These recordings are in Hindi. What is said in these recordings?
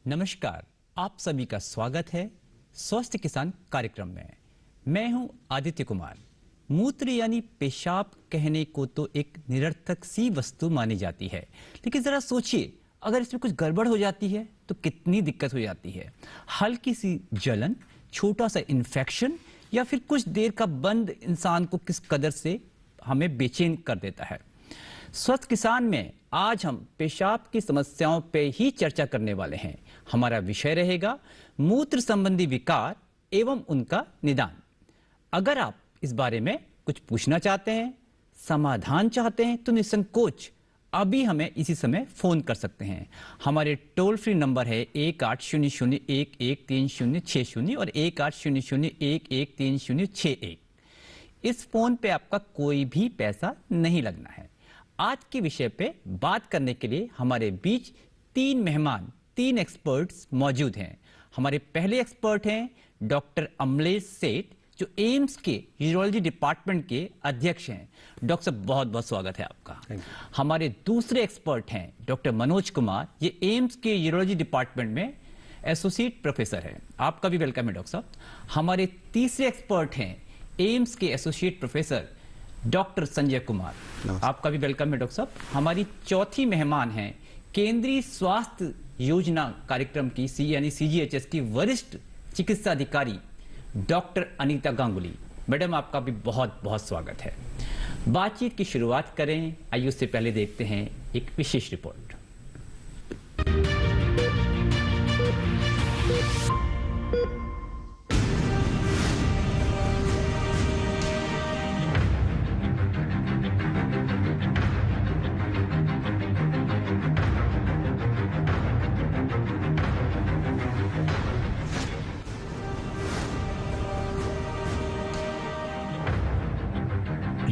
नमस्कार, आप सभी का स्वागत है स्वस्थ किसान कार्यक्रम में। मैं हूं आदित्य कुमार। मूत्र यानी पेशाब कहने को तो एक निरर्थक सी वस्तु मानी जाती है, लेकिन जरा सोचिए, अगर इसमें कुछ गड़बड़ हो जाती है तो कितनी दिक्कत हो जाती है। हल्की सी जलन, छोटा सा इन्फेक्शन या फिर कुछ देर का बंद इंसान को किस कदर से हमें बेचैन कर देता है। स्वस्थ किसान में आज हम पेशाब की समस्याओं पे ही चर्चा करने वाले हैं। हमारा विषय रहेगा मूत्र संबंधी विकार एवं उनका निदान। अगर आप इस बारे में कुछ पूछना चाहते हैं, समाधान चाहते हैं, तो निसंकोच अभी हमें इसी समय फोन कर सकते हैं। हमारे टोल फ्री नंबर है 1800113060 और 1800113061। इस फोन पे आपका कोई भी पैसा नहीं लगना है। आज के विषय पे बात करने के लिए हमारे बीच तीन मेहमान, तीन एक्सपर्ट्स मौजूद हैं। हमारे पहले एक्सपर्ट हैं डॉक्टर अमलेश सेठ, जो एम्स के यूरोलॉजी डिपार्टमेंट के अध्यक्ष हैं। डॉक्टर साहब, बहुत बहुत स्वागत है आपका। हमारे दूसरे एक्सपर्ट हैं डॉक्टर मनोज कुमार, ये एम्स के यूरोलॉजी डिपार्टमेंट में एसोसिएट प्रोफेसर है। आपका भी वेलकम है डॉक्टर साहब। हमारे तीसरे एक्सपर्ट हैं एम्स के associate professor doctor Sanjay Kumar, आपका भी वेलकम है डॉक्टर साहब। हमारी चौथी मेहमान हैं केंद्रीय स्वास्थ्य योजना कार्यक्रम की यानी CGHS की वरिष्ठ चिकित्सा अधिकारी डॉक्टर अनीता गांगुली। मैडम, आपका भी बहुत बहुत स्वागत है। बातचीत की शुरुआत करें। आइए उससे पहले देखते हैं एक विशेष रिपोर्ट।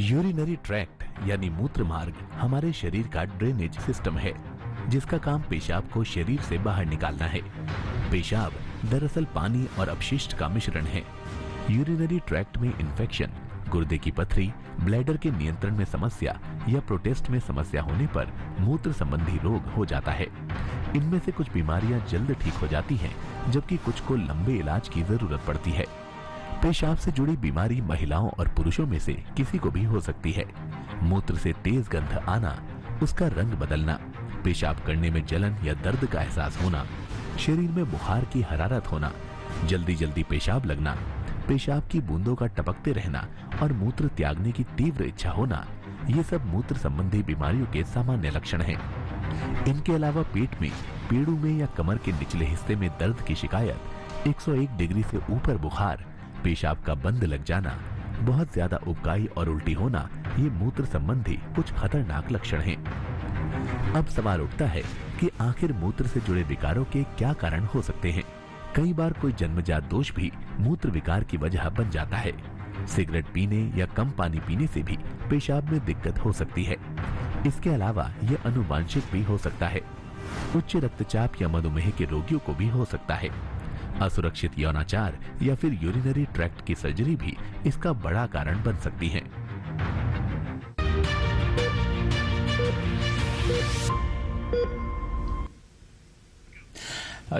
यूरिनरी ट्रैक्ट यानी मूत्र मार्ग हमारे शरीर का ड्रेनेज सिस्टम है, जिसका काम पेशाब को शरीर से बाहर निकालना है। पेशाब दरअसल पानी और अपशिष्ट का मिश्रण है। यूरिनरी ट्रैक्ट में इन्फेक्शन, गुर्दे की पथरी, ब्लैडर के नियंत्रण में समस्या या प्रोटेस्ट में समस्या होने पर मूत्र संबंधी रोग हो जाता है। इनमें से कुछ बीमारियां जल्द ठीक हो जाती हैं, जबकि कुछ को लंबे इलाज की जरूरत पड़ती है। पेशाब से जुड़ी बीमारी महिलाओं और पुरुषों में से किसी को भी हो सकती है। मूत्र से तेज गंध आना, उसका रंग बदलना, पेशाब करने में जलन या दर्द का एहसास होना, शरीर में बुखार की हरारत होना, जल्दी जल्दी पेशाब लगना, पेशाब की बूंदों का टपकते रहना और मूत्र त्यागने की तीव्र इच्छा होना, ये सब मूत्र संबंधी बीमारियों के सामान्य लक्षण हैं। इनके अलावा पेट में, पेड़ों में या कमर के निचले हिस्से में दर्द की शिकायत, 101 डिग्री से ऊपर बुखार, पेशाब का बंद लग जाना, बहुत ज्यादा उबकाई और उल्टी होना, ये मूत्र संबंधी कुछ खतरनाक लक्षण हैं। अब सवाल उठता है कि आखिर मूत्र से जुड़े विकारों के क्या कारण हो सकते हैं। कई बार कोई जन्मजात दोष भी मूत्र विकार की वजह बन जाता है। सिगरेट पीने या कम पानी पीने से भी पेशाब में दिक्कत हो सकती है। इसके अलावा यह अनुवांशिक भी हो सकता है। उच्च रक्तचाप या मधुमेह के रोगियों को भी हो सकता है। असुरक्षित यौनाचार या फिर यूरिनरी ट्रैक्ट की सर्जरी भी इसका बड़ा कारण बन सकती है।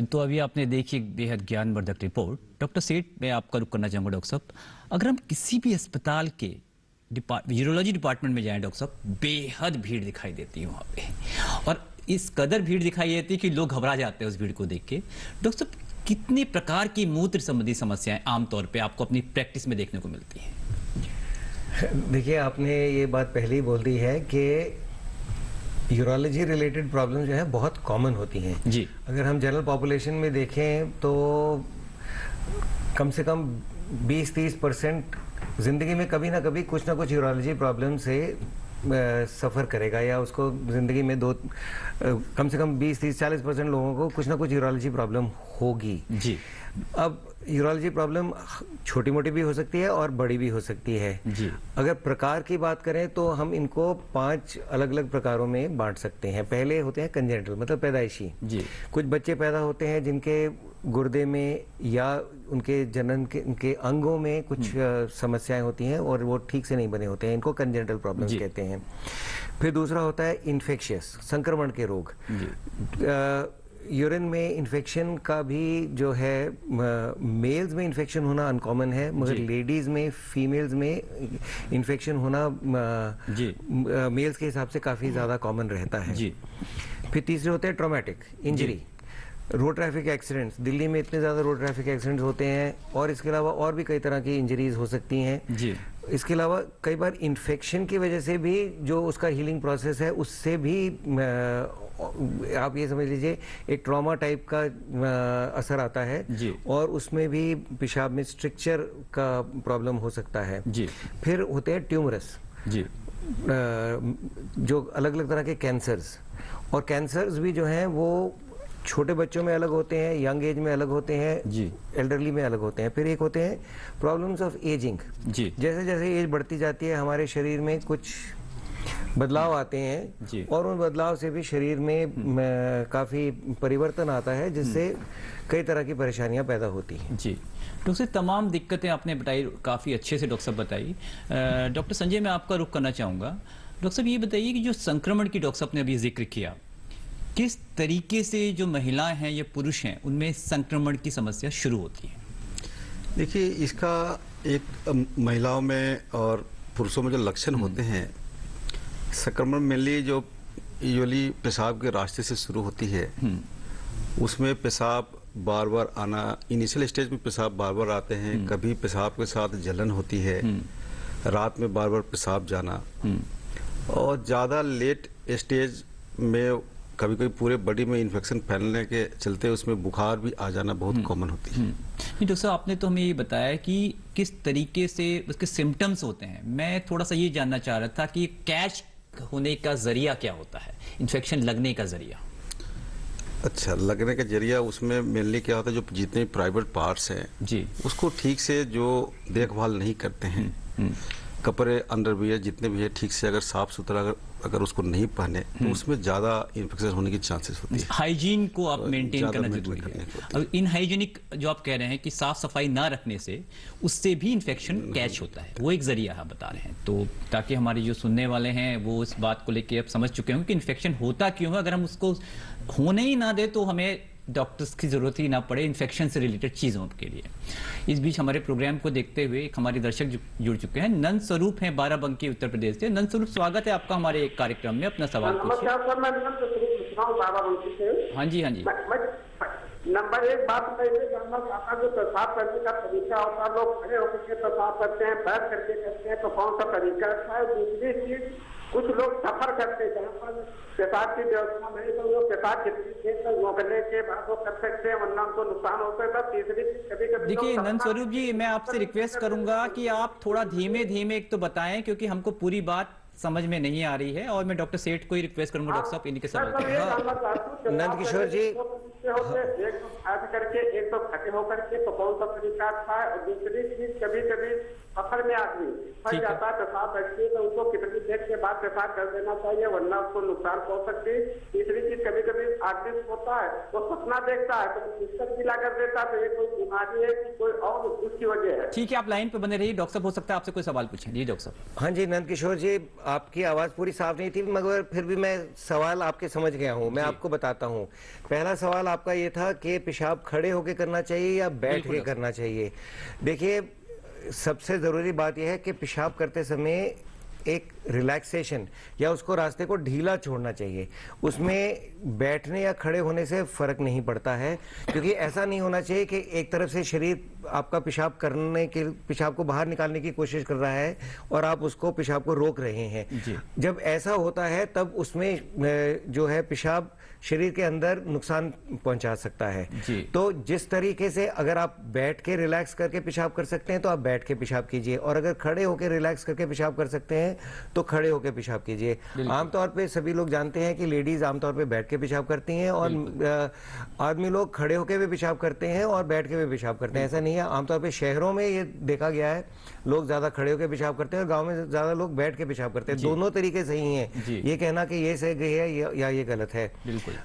तो अभी आपने देखी एक बेहद ज्ञानवर्धक रिपोर्ट। डॉक्टर सेठ, मैं आपका रुख करना चाहूंगा। डॉक्टर साहब, अगर हम किसी भी अस्पताल के यूरोलॉजी डिपार्टमेंट में जाएं डॉक्टर साहब, बेहद भीड़ दिखाई देती है वहां पे, और इस कदर भीड़ दिखाई देती है कि लोग घबरा जाते हैं उस भीड़ को देख के। डॉक्टर साहब, कितने प्रकार की मूत्र संबंधी समस्याएं आमतौर पे आपको अपनी प्रैक्टिस में देखने को मिलती हैं? देखिए, आपने ये बात पहले ही बोल दी है कि यूरोलॉजी रिलेटेड प्रॉब्लम जो है बहुत कॉमन होती हैं जी। अगर हम जनरल पॉपुलेशन में देखें तो कम से कम 20-30% जिंदगी में कभी ना कभी कुछ ना कुछ यूरोलॉजी प्रॉब्लम से सफ़र करेगा, या उसको ज़िंदगी में कम से कम 20-30-40% लोगों को कुछ ना कुछ यूरोलॉजी प्रॉब्लम होगी जी। अब यूरोलॉजी प्रॉब्लम छोटी मोटी भी हो सकती है और बड़ी भी हो सकती है जी। अगर प्रकार की बात करें तो हम इनको 5 अलग अलग प्रकारों में बांट सकते हैं। पहले होते हैं कंजेनिटल, मतलब पैदाइशी जी। कुछ बच्चे पैदा होते हैं जिनके गुर्दे में या उनके जनन के उनके अंगों में कुछ समस्याएं होती हैं और वो ठीक से नहीं बने होते हैं, इनको कंजेनिटल प्रॉब्लम्स कहते हैं। फिर दूसरा होता है इन्फेक्शियस, संक्रमण के रोग। यूरिन में इन्फेक्शन का भी जो है मेल्स में इन्फेक्शन होना अनकॉमन है, मगर जी। लेडीज में, फीमेल्स में इन्फेक्शन होना जी। मेल्स के हिसाब से काफ़ी ज़्यादा कॉमन रहता है। जी। फिर तीसरे होते हैं traumatic injury, road traffic accidents. Delhi में इतने ज़्यादा रोड ट्रैफिक एक्सीडेंट्स होते हैं, और इसके अलावा और भी कई तरह की इंजरीज हो सकती हैं। जी। इसके अलावा कई बार इन्फेक्शन की वजह से भी जो उसका हीलिंग प्रोसेस है उससे भी आप ये समझ लीजिए एक ट्रॉमा टाइप का असर आता है, जी। और उसमें भी पेशाब में स्ट्रक्चर का प्रॉब्लम हो सकता है। जी। फिर होते हैं ट्यूमरस, जी। जो अलग अलग तरह के कैंसर्स, और कैंसर्स भी जो हैं वो छोटे बच्चों में अलग होते हैं, यंग एज में अलग होते हैं, जी। एल्डरली में अलग होते हैं। फिर एक होते हैं प्रॉब्लम्स ऑफ एजिंग। जी। जैसे जैसे एज बढ़ती जाती है हमारे शरीर में कुछ बदलाव आते जी। हैं, और उन बदलाव से भी शरीर में काफ़ी परिवर्तन आता है, जिससे कई तरह की परेशानियां पैदा होती हैं। जी। डॉक्टर साहब, तमाम दिक्कतें आपने बताई, काफ़ी अच्छे से डॉक्टर साहब बताई। डॉक्टर संजय, मैं आपका रुख करना चाहूँगा। डॉक्टर साहब, ये बताइए कि जो संक्रमण की डॉक्टर साहब ने अभी जिक्र किया, किस तरीके से जो महिलाएं हैं या पुरुष हैं उनमें संक्रमण की समस्या शुरू होती है? देखिए, इसका एक महिलाओं में और पुरुषों में जो लक्षण होते हैं, संक्रमण मेनली जो यूजुअली पेशाब के रास्ते से शुरू होती है, उसमें पेशाब बार बार आना, इनिशियल स्टेज में पेशाब बार बार आते हैं, कभी पेशाब के साथ जलन होती है, रात में बार बार पेशाब जाना, और ज़्यादा लेट स्टेज में कभी कभी पूरे बॉडी में इन्फेक्शन फैलने के चलते उसमें बुखार भी आ जाना बहुत कॉमन होती है। डॉक्टर साहब, आपने तो हमें ये बताया कि किस तरीके से उसके सिम्टम्स होते हैं। मैं थोड़ा सा ये जानना चाह रहा था कि कैच होने का जरिया क्या होता है, इन्फेक्शन लगने का जरिया? अच्छा, लगने का जरिया उसमें मेनली क्या होता है, जो जितने प्राइवेट पार्ट्स हैं जी, उसको ठीक से जो देखभाल नहीं करते हैं, कपड़े अंडरवियर जितने भी है ठीक से अगर साफ सुथरा अगर उसको नहीं पहने तो उसमें ज्यादा इन्फेक्शन होने की चांसेस होती है। हाइजीन को आप मेंटेन ज्यादा करना maintain जरूरी करने है। की होती अब इनहाइजीनिक जो आप कह रहे हैं कि साफ सफाई ना रखने से उससे भी इन्फेक्शन कैच होता है, वो एक जरिया आप बता रहे हैं। तो ताकि हमारे जो सुनने वाले हैं वो इस बात को लेके अब समझ चुके होंगे कि इन्फेक्शन होता क्यों है। अगर हम उसको होने ही ना दे तो हमें डॉक्टर्स की जरूरत ही ना पड़े इन्फेक्शन से रिलेटेड चीजों के लिए। इस बीच हमारे प्रोग्राम को देखते हुए एक हमारे दर्शक जुड़ चुके हैं, नंद स्वरूप हैं बाराबंकी उत्तर प्रदेश से। नंद स्वरूप, स्वागत है आपका हमारे कार्यक्रम में, अपना सवाल पूछिए। नमस्कार सर, मैं नंद स्वरूप पूछ रहा हूँ बाराबंकी से। हाँ जी, हाँ जी। नंबर एक बात मैं ये जानना चाहता जो पेशाब करने का तरीका होता है, लोग खड़े होकर के पेशाब करते हैं, बैठ करके करते हैं, तो कौन सा तरीका अच्छा है? दूसरी चीज, कुछ लोग सफर करते हैं जहाँ पर पेशाब की व्यवस्था नहीं, तो वो पेशाब कितनी देर तक रोकने के बाद वो कर सकते हैं, वरना उनको नुकसान हो सकता है। तीसरी चीज, कभी कभी देखिए नंद स्वरूप जी, मैं आपसे रिक्वेस्ट करूंगा कि आप थोड़ा धीमे धीमे एक तो बताएं, क्योंकि हमको पूरी बात समझ में नहीं आ रही है। और मैं डॉक्टर सेठ को ही रिक्वेस्ट करूंगा, डॉक्टर साहब इन्हीं के सवाल। नंद किशोर जी, एक तो बैठ करके, एक तो खड़े होकर के, तो कौन सा तरीका अच्छा है? और दूसरी चीज, कभी कभी सफर में आदमी फंस जाता है, पेशाब बैठती है, तो उसको कितनी देर के बाद पेशाब कर देना चाहिए, वरना उसको नुकसान पहुंच सकती है। तीसरी चीज, कभी कभी आदमी होता है वो सपना देखता है तो बिस्तर गिला कर देता है, तो ये कोई बीमारी है कि कोई और उसकी वजह है? ठीक है, आप लाइन पे बने रहिए। डॉक्टर साहब, हो सकता है आपसे कोई सवाल पूछें। जी डॉक्टर साहब। हाँ जी नंद किशोर जी, आपकी आवाज़ पूरी साफ नहीं थी, मगर फिर भी मैं सवाल आपके समझ गया हूँ। मैं आपको बताता हूँ। पहला सवाल आपका ये था कि पेशाब खड़े होकर करना चाहिए या बैठ के करना चाहिए। देखिए, सबसे ज़रूरी बात यह है कि पेशाब करते समय एक रिलैक्सेशन या उसको रास्ते को ढीला छोड़ना चाहिए। उसमें बैठने या खड़े होने से फ़र्क नहीं पड़ता है, क्योंकि ऐसा नहीं होना चाहिए कि एक तरफ से शरीर आपका पेशाब को बाहर निकालने की कोशिश कर रहा है और आप उसको पेशाब को रोक रहे हैं। जब ऐसा होता है तब उसमें जो है पेशाब शरीर के अंदर नुकसान पहुंचा सकता है। तो जिस तरीके से अगर आप बैठ के रिलैक्स करके पेशाब कर सकते हैं तो आप बैठ के पेशाब कीजिए, और अगर खड़े होकर रिलैक्स करके पेशाब कर सकते हैं तो खड़े होकर पेशाब कीजिए। आमतौर पे सभी लोग जानते हैं कि लेडीज आमतौर पे बैठ के पेशाब करती हैं, और आदमी लोग खड़े होकर भी पेशाब करते हैं और बैठ के भी पेशाब करते हैं। ऐसा नहीं है, आमतौर पे शहरों में ये देखा गया है, लोग ज्यादा खड़े होकर पेशाब करते हैं और गाँव में ज्यादा लोग बैठ के पेशाब करते हैं। दोनों तरीके सही हैं। ये कहना कि ये सही है या ये गलत है।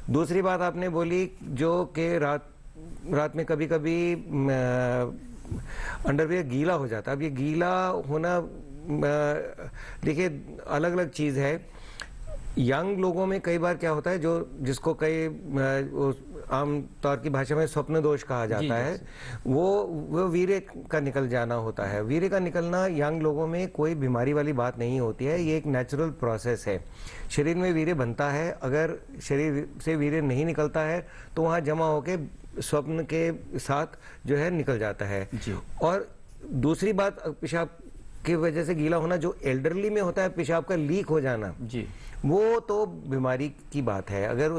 दूसरी बात आपने बोली जो कि रात में कभी कभी अंडरवियर गीला हो जाता है। अब ये गीला होना, देखिए, अलग अलग चीज़ है। यंग लोगों में कई बार क्या होता है, जिसको कई आम तौर की भाषा में स्वप्न दोष कहा जाता है, वो वीर्य का निकल जाना होता है। वीर्य का निकलना यंग लोगों में कोई बीमारी वाली बात नहीं होती है, ये एक नेचुरल प्रोसेस है। शरीर में वीर्य बनता है, अगर शरीर से वीर्य नहीं निकलता है तो वहाँ जमा होके स्वप्न के साथ जो है निकल जाता है। और दूसरी बात, पेशाब की वजह से गीला होना, जो एल्डरली में होता है पेशाब का लीक हो जाना, वो तो बीमारी की बात है। अगर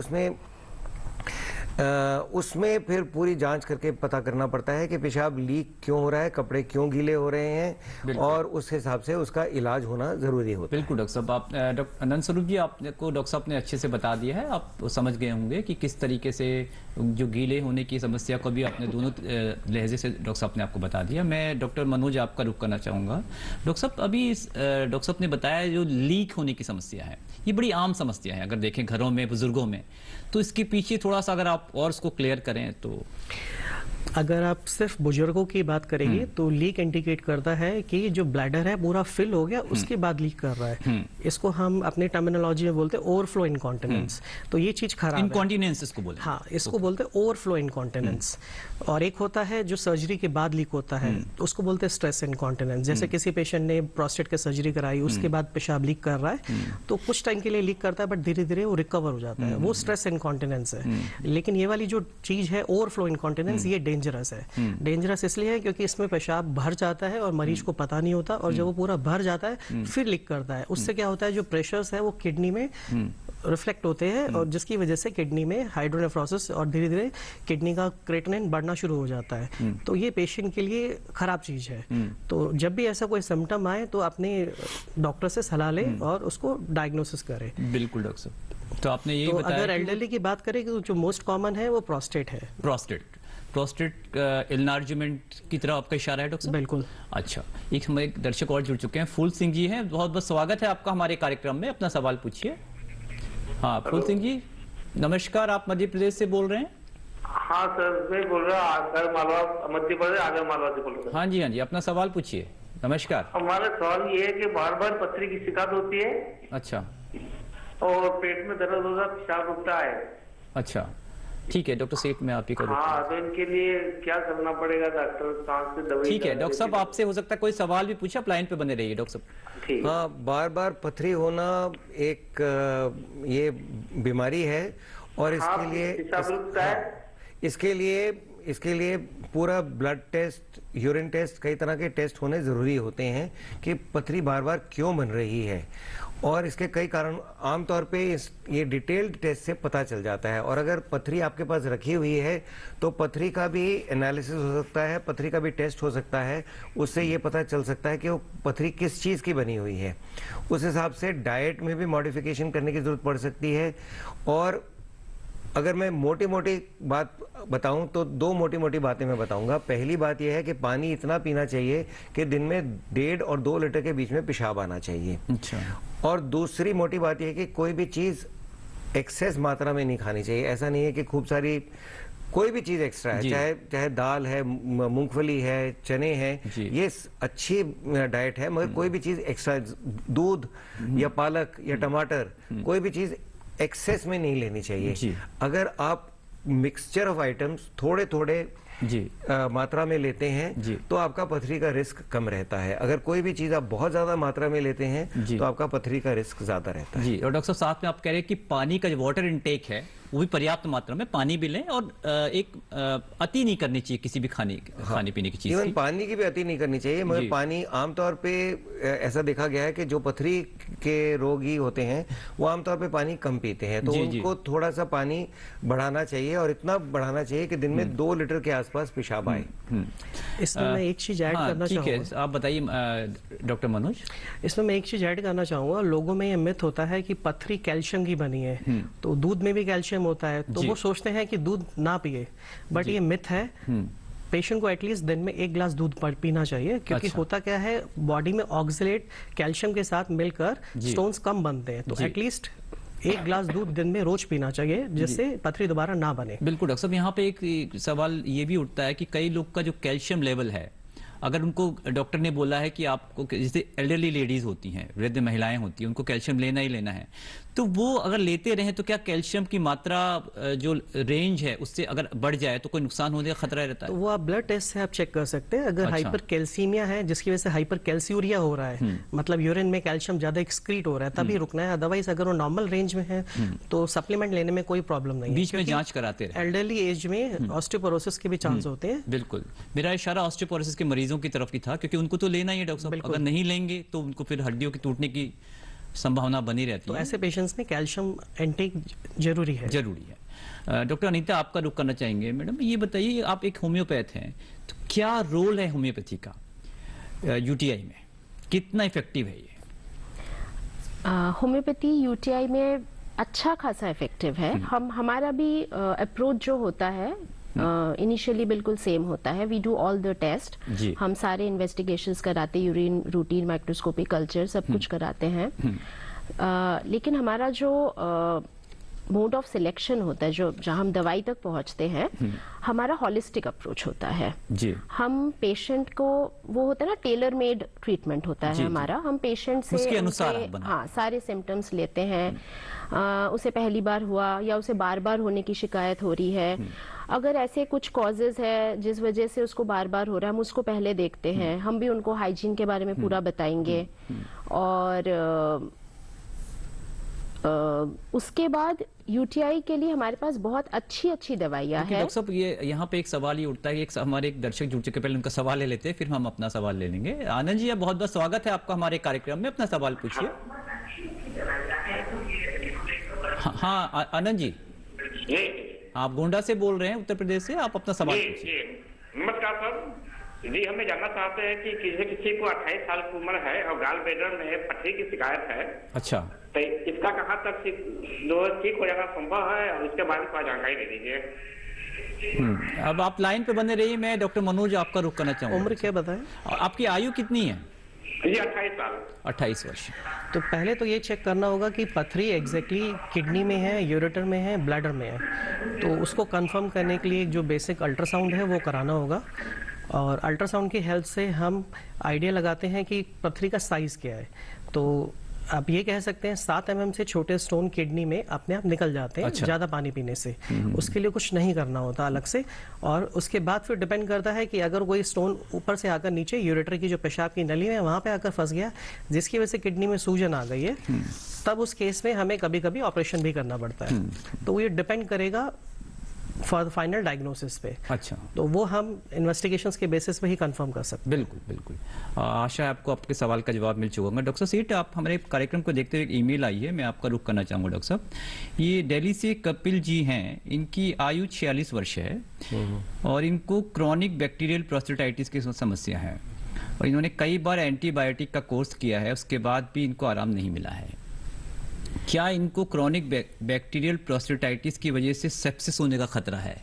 उसमें फिर पूरी जांच करके पता करना पड़ता है कि पेशाब लीक क्यों हो रहा है, कपड़े क्यों गीले हो रहे हैं, और उस हिसाब से उसका इलाज होना जरूरी होता है। बिल्कुल डॉक्टर साहब, आप डॉक्टर अनंत स्वरूप जी, आपको डॉक्टर साहब ने अच्छे से बता दिया है, आप समझ गए होंगे कि किस तरीके से जो गीले होने की समस्या को भी आपने दोनों लहजे से डॉक्टर साहब ने आपको बता दिया। मैं डॉक्टर मनोज आपका रुख करना चाहूँगा। डॉक्टर साहब, अभी डॉक्टर साहब ने बताया जो लीक होने की समस्या है, ये बड़ी आम समस्या है अगर देखें घरों में, बुजुर्गों में, तो इसके पीछे थोड़ा सा अगर आप और उसको क्लियर करें तो। अगर आप सिर्फ बुजुर्गों की बात करेंगे तो लीक इंडिकेट करता है कि जो ब्लैडर है पूरा फिल हो गया, उसके बाद लीक कर रहा है। इसको हम अपने टर्मिनोलॉजी में बोलते हैं ओवरफ्लो इनकॉन्टिनेंस। तो ये चीज खराब है। इनकॉन्टिनेंस इसको बोलते हैं। हाँ, इसको बोलते हैं ओवरफ्लो इनकॉन्टिनेंस। और एक होता है जो सर्जरी के बाद लीक होता है, उसको बोलते हैं स्ट्रेस इनकॉन्टिनेंस। जैसे किसी पेशेंट ने प्रोस्टेट की सर्जरी कराई, उसके बाद पेशाब लीक कर रहा है, तो कुछ टाइम के लिए लीक करता है, बट धीरे धीरे वो रिकवर हो जाता है, वो स्ट्रेस इनकॉन्टिनेंस है। लेकिन ये वाली जो चीज है ओवरफ्लो इनकॉन्टिनेंस, ये डेंजरस है। डेंजरस इसलिए है क्योंकि इसमें पेशाब भर जाता है और मरीज को पता नहीं होता, और जब वो पूरा भर जाता है फिर लीक करता है। उससे क्या होता है, जो प्रेशर्स है वो किडनी में रिफ्लेक्ट होते हैं, और जिसकी वजह से किडनी में हाइड्रोनेफ्रोसिस और धीरे धीरे किडनी का क्रेटिनिन बढ़ना शुरू हो जाता है। तो ये पेशेंट के लिए खराब चीज है। तो जब भी ऐसा कोई सिम्टम आए तो अपने डॉक्टर से सलाह ले और उसको डायग्नोसिस करे। बिल्कुल डॉक्टर साहब, तो आपने यही बताया। अगर एल्डरली की बात करें तो जो मोस्ट कॉमन है वो प्रोस्टेट है। प्रोस्टेट इनलार्जमेंट की तरफ आपका इशारा है डॉक्टर साहब? बिल्कुल। अच्छा, एक हमारे दर्शक और जुड़ चुके हैं, फूल सिंह जी हैं, बहुत बहुत स्वागत है आपका हमारे कार्यक्रम में, अपना सवाल पूछिए। हाँ फूल सिंह जी, नमस्कार, आप मध्य प्रदेश से बोल रहे हैं? हाँ सर, मैं बोल रहा हूँ आगर मालवा, मध्य प्रदेश आगर मालवा से बोल रहा हूँ। हाँ जी, हाँ जी, अपना सवाल पूछिए। नमस्कार। हमारा सवाल ये है कि बार बार पथरी की शिकायत होती है। अच्छा। और पेट में दर्द होता है, पेशाब रुकता है। अच्छा, ठीक है डॉक्टर सेठ, मैं आप ही को। हाँ, तो इनके लिए क्या करना पड़ेगा डॉक्टर? कहाँ से दवाई? ठीक है डॉक्टर साहब, आपसे हो सकता है कोई सवाल भी पूछा, आप लाइन पे बने रहिए डॉक्टर साहब। हाँ, बार बार पथरी होना एक ये बीमारी है, और इसके लिए पूरा ब्लड टेस्ट, यूरिन टेस्ट, कई तरह के टेस्ट होने जरूरी होते हैं कि पथरी बार बार क्यों बन रही है, और इसके कई कारण आमतौर पे ये डिटेल्ड टेस्ट से पता चल जाता है। और अगर पथरी आपके पास रखी हुई है तो पथरी का भी एनालिसिस हो सकता है, पथरी का भी टेस्ट हो सकता है, उससे ये पता चल सकता है कि वो पथरी किस चीज़ की बनी हुई है। उस हिसाब से डाइट में भी मॉडिफिकेशन करने की जरूरत पड़ सकती है। और अगर मैं मोटी मोटी बात बताऊं तो दो मोटी मोटी बातें मैं बताऊंगा। पहली बात यह है कि पानी इतना पीना चाहिए कि दिन में 1.5 और 2 लीटर के बीच में पेशाब आना चाहिए। अच्छा। और दूसरी मोटी बात यह है कि कोई भी चीज एक्सेस मात्रा में नहीं खानी चाहिए। ऐसा नहीं है कि खूब सारी कोई भी चीज एक्स्ट्रा है, चाहे दाल है, मूंगफली है, चने हैं, ये अच्छी डाइट है, मगर कोई भी चीज एक्स्ट्रा, दूध या पालक या टमाटर, कोई भी चीज एक्सेस में नहीं लेनी चाहिए। अगर आप मिक्सचर ऑफ आइटम्स थोड़े थोड़े मात्रा में लेते हैं तो आपका पथरी का रिस्क कम रहता है। अगर कोई भी चीज आप बहुत ज्यादा मात्रा में लेते हैं तो आपका पथरी का रिस्क ज्यादा रहता है। जी, और डॉक्टर साहब, साथ में आप कह रहे हैं कि पानी का जो वाटर इनटेक है वो भी पर्याप्त मात्रा में पानी भी लें, और एक अति नहीं करनी चाहिए किसी भी खाने पीने की चीज। इवन पानी की भी अति नहीं करनी चाहिए, मगर पानी आमतौर पे ऐसा देखा गया है कि जो पथरी के रोगी होते हैं वो आमतौर पे पानी कम पीते हैं, तो उनको थोड़ा सा पानी बढ़ाना चाहिए, और इतना बढ़ाना चाहिए कि दिन में 2 लीटर के आसपास पेशाब आए। इसमें मैं एक चीज ऐड करना चाहूँगा। आप बताइए डॉक्टर मनोज। इसमें मैं एक चीज ऐड करना चाहूंगा। लोगों में ये मिथ होता है कि पथरी कैल्शियम की बनी है, तो दूध में भी कैल्शियम होता है, तो वो सोचते हैं कि दूध ना पिए, बट ये मिथ है। पेशेंट को एटलीस्ट दिन में 1 गिलास दूध पीना चाहिए, क्योंकि होता क्या है, बॉडी में ऑक्सलेट कैल्शियम के साथ मिलकर स्टोन्स कम बनते हैं, तो एटलीस्ट 1 गिलास दूध दिन में रोज पीना चाहिए, जिससे पथरी दोबारा ना बने। बिल्कुल डॉक्टर साहब, यहाँ पे एक सवाल ये भी उठता है कि कई लोग का जो कैल्शियम लेवल है, अगर उनको डॉक्टर ने बोला है कि आपको, जैसे एल्डरली लेडीज होती हैं, वृद्ध महिलाएं होती हैं, उनको कैल्शियम लेना ही लेना है, तो वो अगर लेते रहें तो क्या कैल्शियम की मात्रा जो रेंज है उससे अगर बढ़ जाए तो कोई नुकसान होने का खतरा रहता तो है? वो आप ब्लड टेस्ट से आप चेक कर सकते हैं। अगर अच्छा। हाइपर कैल्सीमिया है जिसकी वजह से हाइपर कैल्सियूरिया हो रहा है, मतलब यूरिन में कैल्शियम ज्यादा एक्सक्रीट हो रहा है, तभी रुकना है। अदरवाइज अगर वो नॉर्मल रेंज में है तो सप्लीमेंट लेने में कोई प्रॉब्लम नहीं है। बीच में जांच कराते रहे। एल्डरली एज में ऑस्टियोपोरोसिस के भी चांस होते हैं। बिल्कुल, मेरा इशारा ऑस्टियोपोरोसिस के मरीजों की तरफ ही था, क्योंकि उनको तो लेना ही है डॉक्टर साहब। बिल्कुल। अगर नहीं लेंगे तो उनको फिर हड्डियों के टूटने की संभावना बनी रहती तो है। ऐसे पेशेंट्स में कैल्शियम इनटेक जरूरी है। जरूरी है। डॉक्टर अनीता, आपका रुख करना चाहेंगे। मैडम ये बताइए, आप एक होम्योपैथ हैं, तो क्या रोल है होम्योपैथी का यूटीआई में, कितना इफेक्टिव है ये? होम्योपैथी यूटीआई में अच्छा खासा इफेक्टिव है। हमारा भी अप्रोच जो होता है इनिशियली बिल्कुल सेम होता है। We do all the test, जी। हम सारे इन्वेस्टिगेशंस कराते, यूरिन, रूटीन, माइक्रोस्कोपी, कल्चर सब कुछ कराते हैं। लेकिन हमारा जो मोड ऑफ सिलेक्शन होता है, जो जहां हम दवाई तक पहुंचते हैं, हमारा हॉलिस्टिक अप्रोच होता है। जी। हम पेशेंट को, वो होता है ना, टेलर मेड ट्रीटमेंट होता जी, है हमारा। हम पेशेंट से उसके अनुसार उनके, आप बनाते हाँ, सारे सिम्टम्स लेते हैं। उसे पहली बार हुआ या उसे बार बार होने की शिकायत हो रही है, अगर ऐसे कुछ कॉजेज है जिस वजह से उसको बार बार हो रहा है, हम उसको पहले देखते हैं। हम भी उनको हाइजीन के बारे में पूरा बताएंगे और उसके बाद यूटीआई के लिए हमारे पास बहुत अच्छी अच्छी दवाइयाँ हैं। डॉक्टर साहब, ये यहाँ पे एक सवाल ये उठता है कि हमारे एक दर्शक जुड़ चुके, पहले उनका सवाल ले लेते हैं, फिर हम अपना सवाल ले लेंगे। आनंद जी, बहुत बहुत स्वागत है आपका हमारे कार्यक्रम में, अपना सवाल पूछिए। हाँ आनंद जी, आप गोंडा से बोल रहे हैं, उत्तर प्रदेश से, आप अपना सवाल पूछिए। नमस्कार सर जी, हम जानना चाहते हैं कि किसी को 28 साल की उम्र है और गाल ब्लैडर में पथरी की शिकायत है। अच्छा, तो इसका कहाँ तक ठीक हो जाना संभव है, और इसके बारे में थोड़ा जानकारी दे दीजिए। अब आप लाइन पे बने रहिए, मैं डॉक्टर मनोज आपका रुख करना चाहूंगा। उम्र क्या बताएं? आपकी आयु कितनी है? जी 28 साल। 28 वर्ष। तो पहले तो ये चेक करना होगा कि पथरी एग्जैक्टली किडनी में है, यूरेटर में है, ब्लैडर में है। तो उसको कंफर्म करने के लिए जो बेसिक अल्ट्रासाउंड है वो कराना होगा, और अल्ट्रासाउंड की हेल्प से हम आइडिया लगाते हैं कि पथरी का साइज क्या है। तो आप ये कह सकते हैं 7 mm से छोटे स्टोन किडनी में अपने आप निकल जाते हैं। अच्छा। ज्यादा पानी पीने से उसके लिए कुछ नहीं करना होता अलग से। और उसके बाद फिर डिपेंड करता है कि अगर कोई स्टोन ऊपर से आकर नीचे यूरेटर की जो पेशाब की नली है वहां पे आकर फंस गया, जिसकी वजह से किडनी में सूजन आ गई है, तब उस केस में हमें कभी कभी ऑपरेशन भी करना पड़ता है। तो ये डिपेंड करेगा फॉर फाइनल डायग्नोसिस पे। अच्छा, तो वो हम इन्वेस्टिगेशंस के बेसिस पे ही कंफर्म कर सकते हैं। बिल्कुल बिल्कुल। आशा है आपको आपके सवाल का जवाब मिल चुका होगा। डॉक्टर सीट, आप हमारे कार्यक्रम को देखते हुए एक ईमेल आई है, मैं आपका रुख करना चाहूंगा डॉक्टर साहब। ये दिल्ली से कपिल जी हैं, इनकी आयु 46 वर्ष है और इनको क्रॉनिक बैक्टीरियल प्रोस्टेटाइटिस की समस्या है, और इन्होंने कई बार एंटीबायोटिक का कोर्स किया है, उसके बाद भी इनको आराम नहीं मिला है। क्या इनको क्रॉनिक बैक्टीरियल प्रोस्टेटाइटिस की वजह से सेप्सिस होने का खतरा है?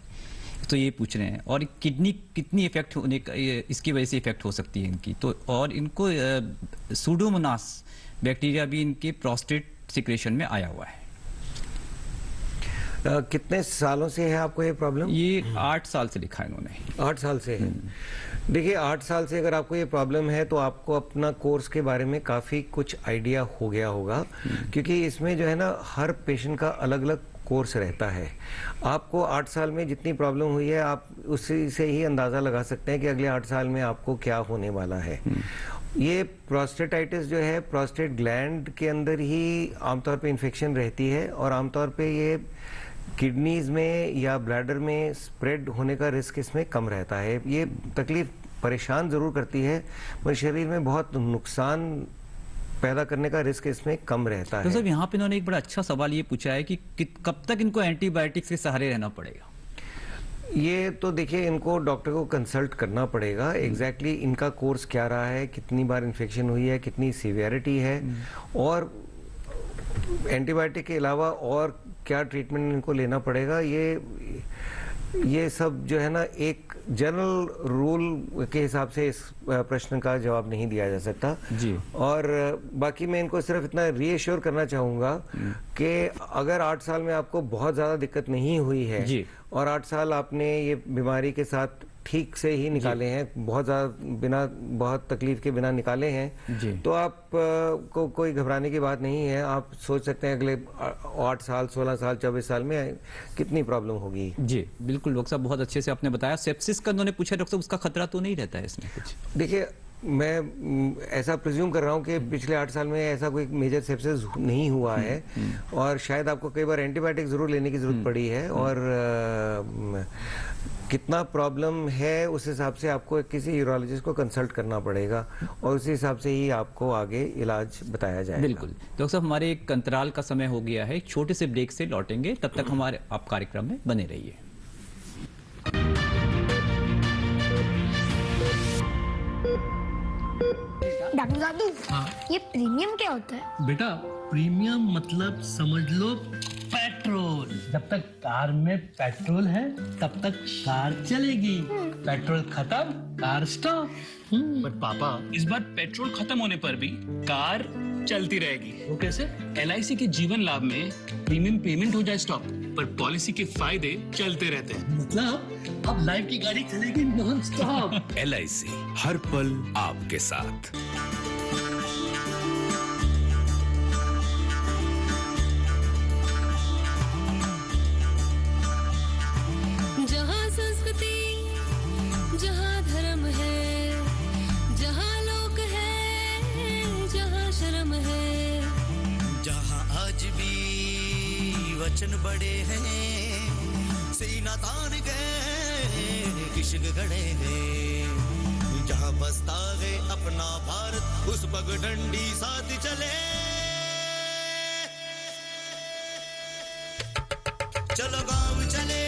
तो ये पूछ रहे हैं। और किडनी कितनी इफेक्ट होने का, इसकी वजह से इफेक्ट हो सकती है इनकी, तो और इनको सूडोमोनास बैक्टीरिया भी इनके प्रोस्टेट सिक्रेशन में आया हुआ है। कितने सालों से है आपको ये प्रॉब्लम? ये 8 साल से लिखा है इन्होंने। 8 साल से है। देखिए 8 साल से अगर आपको ये प्रॉब्लम है तो आपको अपना कोर्स के बारे में काफ़ी कुछ आइडिया हो गया होगा, क्योंकि इसमें जो है ना हर पेशेंट का अलग अलग कोर्स रहता है। आपको 8 साल में जितनी प्रॉब्लम हुई है आप उसी से ही अंदाज़ा लगा सकते हैं कि अगले 8 साल में आपको क्या होने वाला है। ये प्रोस्टेटाइटिस जो है, प्रोस्टेट ग्लैंड के अंदर ही आमतौर पे इन्फेक्शन रहती है, और आमतौर पे ये किडनीज में या ब्लैडर में स्प्रेड होने का रिस्क इसमें कम रहता है। ये तकलीफ परेशान जरूर करती है, मगर शरीर में बहुत नुकसान पैदा करने का रिस्क इसमें कम रहता तो है। साहब, यहाँ पे इन्होंने एक बड़ा अच्छा सवाल ये पूछा है कि कब तक इनको एंटीबायोटिक्स के सहारे रहना पड़ेगा? ये तो देखिए इनको डॉक्टर को कंसल्ट करना पड़ेगा, एग्जैक्टली इनका कोर्स क्या रहा है, कितनी बार इन्फेक्शन हुई है, कितनी सीवियरिटी है, और एंटीबायोटिक के अलावा और क्या ट्रीटमेंट इनको लेना पड़ेगा। ये सब जो है ना एक जनरल रूल के हिसाब से इस प्रश्न का जवाब नहीं दिया जा सकता जी। और बाकी मैं इनको सिर्फ इतना रीएश्योर करना चाहूँगा कि अगर 8 साल में आपको बहुत ज़्यादा दिक्कत नहीं हुई है जी। और 8 साल आपने ये बीमारी के साथ ठीक से ही निकाले हैं, बहुत ज़्यादा बिना बहुत तकलीफ के बिना निकाले हैं, जी। तो आप को कोई घबराने की बात नहीं है। आप सोच सकते हैं अगले 8 साल, 16 साल, 24 साल में कितनी प्रॉब्लम होगी। जी बिल्कुल डॉक्टर साहब, बहुत अच्छे से आपने बताया। सेप्सिस का उन्होंने पूछा डॉक्टर साहब, उसका खतरा तो नहीं रहता है इसमें कुछ? देखिए, मैं ऐसा प्रिज्यूम कर रहा हूँ कि पिछले 8 साल में ऐसा कोई मेजर सेप्सिस नहीं हुआ है, और शायद आपको कई बार एंटीबायोटिक जरूर लेने की जरूरत पड़ी है, और कितना प्रॉब्लम है उस हिसाब से आपको किसी यूरोलॉजिस्ट को कंसल्ट करना पड़ेगा, और उसी हिसाब से ही आपको आगे इलाज बताया जाएगा। बिल्कुल डॉक्टर साहब, हमारे एक अंतराल का समय हो गया है, एक छोटे से ब्रेक से लौटेंगे, तब तक हमारे आप कार्यक्रम में बने रहिए। डॉक्टर दादू, ये प्रीमियम क्या होता है? बेटा प्रीमियम मतलब समझ लो पेट्रोल। जब तक कार में पेट्रोल है तब तक कार चलेगी, पेट्रोल खत्म कार स्टॉप। पर पापा, इस बार पेट्रोल खत्म होने पर भी कार चलती रहेगी। वो कैसे? LIC के जीवन लाभ में प्रीमियम पेमेंट हो जाए स्टॉप, पर पॉलिसी के फायदे चलते रहते हैं। मतलब अब लाइफ की गाड़ी चलेगी नॉन स्टॉप। LIC हर पल आपके साथ। जहाँ संस्कृति, जहाँ धर्म है, जहाँ लोग है, जहाँ शर्म है, जहाँ आज भी वचन बड़े हैं, सीना तान गए किशक गड़े हैं, जहाँ बसता है अपना भारत उस पगडंडी साथ चले। चलो गाँव चले,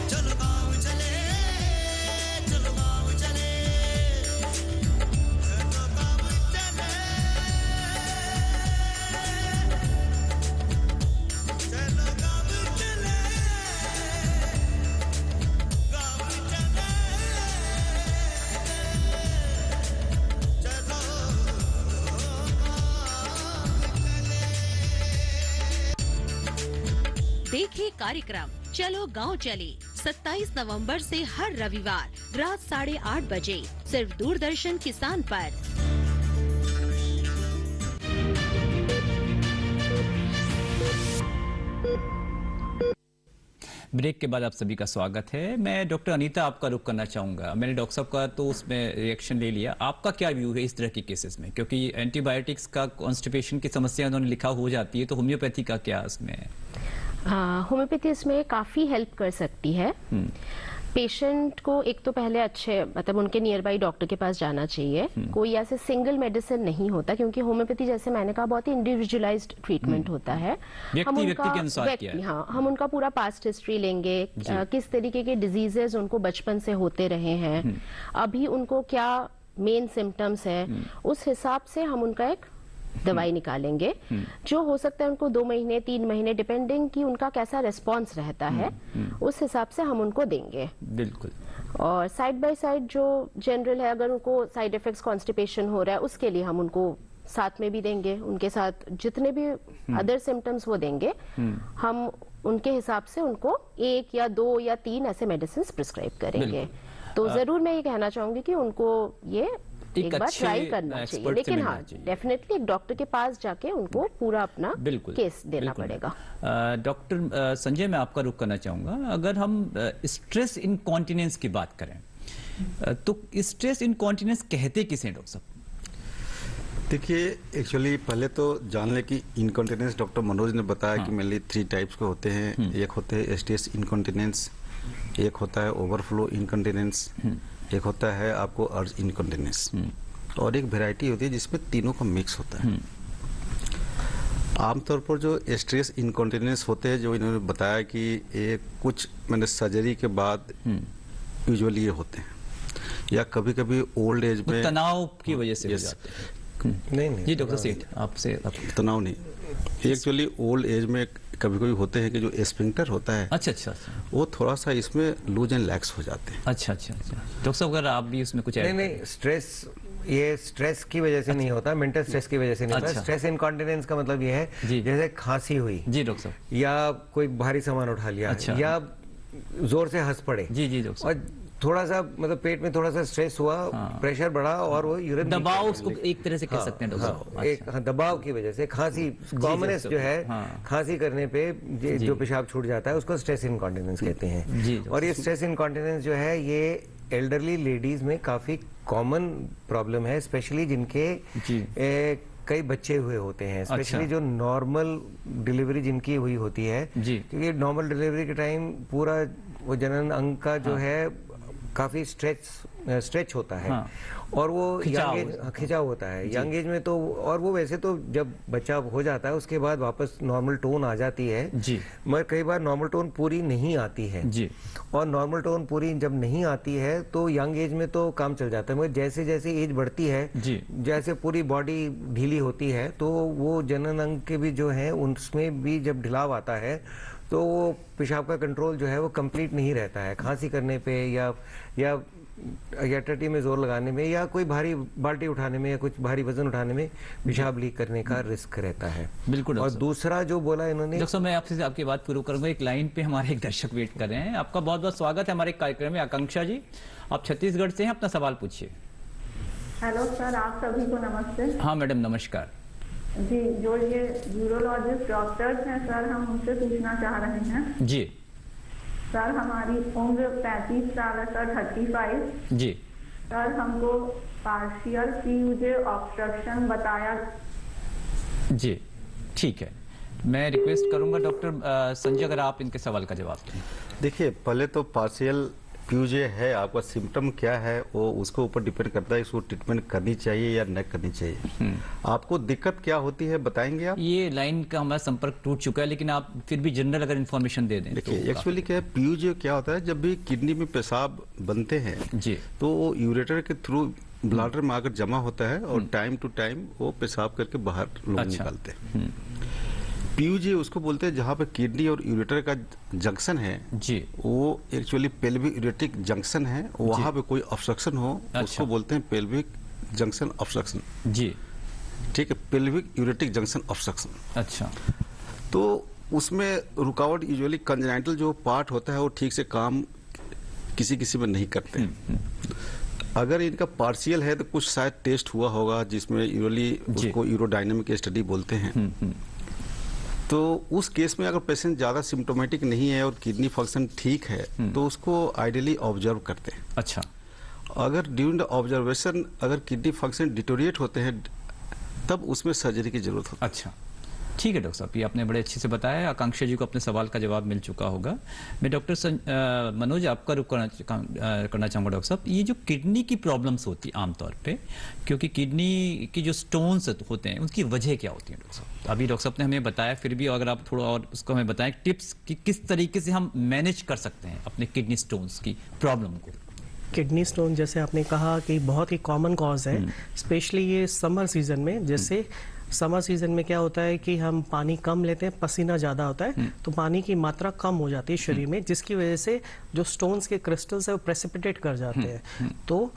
चलो गाँव चले, चलो गाँव चले, चलो गाँव चले, चलो गाँव चले, गाँव चले, चलो देखिए कार्यक्रम चलो गांव चले 27 नवंबर से हर रविवार रात 8:30 बजे सिर्फ दूरदर्शन किसान पर। ब्रेक के बाद आप सभी का स्वागत है। मैं डॉक्टर अनीता आपका रुख करना चाहूंगा। मैंने डॉक्टर साहब का तो उसमें रिएक्शन ले लिया, आपका क्या व्यू है इस तरह के केसेस में? क्योंकि एंटीबायोटिक्स का कॉन्स्टिपेशन की समस्या उन्होंने लिखा हो जाती है, तो होम्योपैथी का क्या इसमें है? होम्योपैथी इसमें काफ़ी हेल्प कर सकती है। पेशेंट को एक तो पहले अच्छे मतलब उनके नियर बाई डॉक्टर के पास जाना चाहिए। कोई ऐसे सिंगल मेडिसिन नहीं होता, क्योंकि होम्योपैथी जैसे मैंने कहा बहुत ही इंडिविजुअलाइज्ड ट्रीटमेंट होता है। व्यक्ति के अनुसार क्या है? हाँ, हम उनका पूरा पास्ट हिस्ट्री लेंगे, किस तरीके के डिजीजेस उनको बचपन से होते रहे हैं, अभी उनको क्या मेन सिम्टम्स है, उस हिसाब से हम उनका एक दवाई निकालेंगे, जो हो सकता है उनको 2 महीने 3 महीने डिपेंडिंग कि उनका कैसा रिस्पॉन्स रहता है, उस हिसाब से हम उनको देंगे। बिल्कुल। और साइड बाय साइड जो जनरल है, अगर उनको साइड इफेक्ट्स कॉन्स्टिपेशन हो रहा है उसके लिए हम उनको साथ में भी देंगे, उनके साथ जितने भी अदर सिम्टम्स वो देंगे, हम उनके हिसाब से उनको 1 या 2 या 3 ऐसे मेडिसिन प्रिस्क्राइब करेंगे। तो जरूर मैं ये कहना चाहूंगी कि उनको ये एक बार ट्राई करना चाहिए, लेकिन हाँ डेफिनेटली एक डॉक्टर के पास जाके उनको पूरा अपना केस देना पड़ेगा। डॉक्टर संजय, मैं आपका रुख करना चाहूंगा। अगर हम स्ट्रेस इनकॉन्टिनेंस की बात करें, तो स्ट्रेस इनकॉन्टिनेंस कहते किसे हैं डॉक्टर साहब? देखिए, एक्चुअली पहले तो जान ले कि इनकॉन्टिनेंस डॉक्टर मनोज ने बताया कि मेनली 3 टाइप्स के होते हैं। एक होते हैं स्ट्रेस इनकॉन्टिनेंस, एक होता है ओवरफ्लो इनकॉन्टिनेंस, एक होता है आपको अर्ज इनकॉन्टिनेंस, और एक वैरायटी होती है जिसमें तीनों का मिक्स होता है। आमतौर पर जो स्ट्रेस इनकॉन्टिनेंस होते हैं, जो इन्होंने बताया कि ये कुछ मैंने सर्जरी के बाद यूजुअली ये होते हैं, या कभी कभी ओल्ड एज में तनाव की वजह से हो जाते हैं। नहीं जी डॉक्टर सेठ, आपसे तनाव नहीं, एक्चुअली ओल्ड एज में कभी कभी होते हैं कि जो एस्फिंक्टर होता है, अच्छा, वो थोड़ा सा इसमें लूज एंड लैक्स हो जाते हैं। अच्छा। डॉक्टर साहब, अगर आप भी उसमें कुछ नहीं, स्ट्रेस की वजह से नहीं होता, मेंटल स्ट्रेस की वजह से नहीं होता। स्ट्रेस इनकॉन्टिनेंस का मतलब ये है जैसे खांसी हुई जी डॉक्टर साहब, या कोई भारी सामान उठा लिया, या जोर से हंस पड़े, जी डॉक्टर साहब, और थोड़ा सा मतलब पेट में थोड़ा सा स्ट्रेस हुआ, प्रेशर बढ़ा और वो यूरिन दबाव उसको एक तरह से कह सकते हैं डॉक्टर साहब। एक दबाव की वजह से खांसी कॉमनेस जो है, खांसी करने पे जो पेशाब छूट जाता है उसको स्ट्रेस इनकॉन्टिनेंस कहते हैं। और ये स्ट्रेस इनकॉन्टिनेंस जो है ये एल्डरली लेडीज में काफी कॉमन प्रॉब्लम है, स्पेशली जिनके कई बच्चे हुए होते हैं, स्पेशली जो नॉर्मल डिलीवरी जिनकी हुई होती है, क्योंकि नॉर्मल डिलीवरी के टाइम पूरा वो जनन अंग का जो है काफी स्ट्रेच होता है और वो खिंचाव होता है यंग एज में। तो और वो वैसे तो जब बच्चा हो जाता है उसके बाद वापस नॉर्मल टोन आ जाती है, मगर कई बार नॉर्मल टोन पूरी नहीं आती है और नॉर्मल टोन पूरी जब नहीं आती है तो यंग एज में तो काम चल जाता है, मगर जैसे जैसे एज बढ़ती है, जैसे पूरी बॉडी ढीली होती है तो वो जनन अंग के भी जो है उनमें भी जब ढिलाव आता है तो वो पेशाब का कंट्रोल जो है वो कंप्लीट नहीं रहता है। खांसी करने पे या टट्टी में जोर लगाने में या कोई भारी बाल्टी उठाने में या कुछ भारी वजन उठाने में पेशाब लीक करने का रिस्क रहता है। बिल्कुल। और दूसरा जो बोला इन्होंने, डॉक्टर साहब मैं आपसे आपकी बात पूरी करूंगा। एक लाइन पे हमारे एक दर्शक वेट कर रहे हैं। आपका बहुत बहुत स्वागत है हमारे कार्यक्रम में। आकांक्षा जी, आप छत्तीसगढ़ से हैं, अपना सवाल पूछिए। हेलो सर, आप सभी को नमस्ते। हाँ मैडम नमस्कार जी। जो ये यूरोलॉजिस्ट डॉक्टर्स हैं सर, हम उनसे पूछना चाह रहे हैं जी। सर हमारी उम्र 35 साल है सर, 35 जी। सर हमको पार्शियल पीयूजे ऑब्स्ट्रक्शन बताया। जी ठीक है, मैं रिक्वेस्ट करूंगा डॉक्टर संजय अगर आप इनके सवाल का जवाब दें। देखिए, पहले तो पार्शियल पीयूजे है, आपका सिम्टम क्या है वो उसके ऊपर डिपेंड करता है, इसको ट्रीटमेंट करनी चाहिए या न करनी चाहिए। आपको दिक्कत क्या होती है बताएंगे आप? ये लाइन का हमारा संपर्क टूट चुका है, लेकिन आप फिर भी जनरल अगर इन्फॉर्मेशन दे दें। देखिए एक्चुअली क्या है, पीयूजे क्या होता है, जब भी किडनी में पेशाब बनते हैं जी तो वो यूरेटर के थ्रू ब्लैडर में आकर जमा होता है और टाइम टू टाइम वो पेशाब करके बाहर लोग निकालते हैं। पीयूजे उसको बोलते हैं जहाँ पे किडनी और यूरेटर का जंक्शन है जी, वो एक्चुअली पेल्विक यूरेटिक जंक्शन है, वहाँ पे कोई ऑब्स्ट्रक्शन हो उसको बोलते हैं पेल्विक जंक्शन ऑब्स्ट्रक्शन जी। ठीक है, पेल्विक यूरेटिक जंक्शन ऑब्स्ट्रक्शन। अच्छा, तो उसमें रुकावट यूजुअली कंजेनाइटल जो पार्ट होता है वो ठीक से काम किसी किसी में नहीं करते। अगर इनका पार्शियल है तो कुछ शायद टेस्ट हुआ होगा जिसमें यूजुअली उसको यूरोडायनेमिक स्टडी बोलते हैं। तो उस केस में अगर पेशेंट ज्यादा सिम्टोमेटिक नहीं है और किडनी फंक्शन ठीक है तो उसको आइडियली ऑब्जर्व करते हैं। अच्छा, अगर ड्यूरिंग द ऑब्जर्वेशन अगर किडनी फंक्शन डिटोरिएट होते हैं तब उसमें सर्जरी की जरूरत होती है। अच्छा ठीक है डॉक्टर साहब, ये आपने बड़े अच्छे से बताया। आकांक्षा जी को अपने सवाल का जवाब मिल चुका होगा। मैं डॉक्टर मनोज आपका रुख करना चाहूँगा। डॉक्टर साहब, ये जो किडनी की प्रॉब्लम्स होती है आमतौर पे, क्योंकि किडनी की जो स्टोन्स होते हैं उनकी वजह क्या होती है डॉक्टर साहब? अभी डॉक्टर साहब ने हमें बताया, फिर भी अगर आप थोड़ा और उसको हमें बताएं टिप्स कि किस तरीके से हम मैनेज कर सकते हैं अपने किडनी स्टोन्स की प्रॉब्लम को। किडनी स्टोन जैसे आपने कहा कि बहुत ही कॉमन कॉज है, स्पेशली ये समर सीजन में। जैसे समर सीजन में क्या होता है कि हम पानी कम लेते हैं, पसीना ज़्यादा होता है तो पानी की मात्रा कम हो जाती है शरीर में, जिसकी वजह से जो स्टोन्स के क्रिस्टल्स है वो प्रेसिपिटेट कर जाते हैं। तो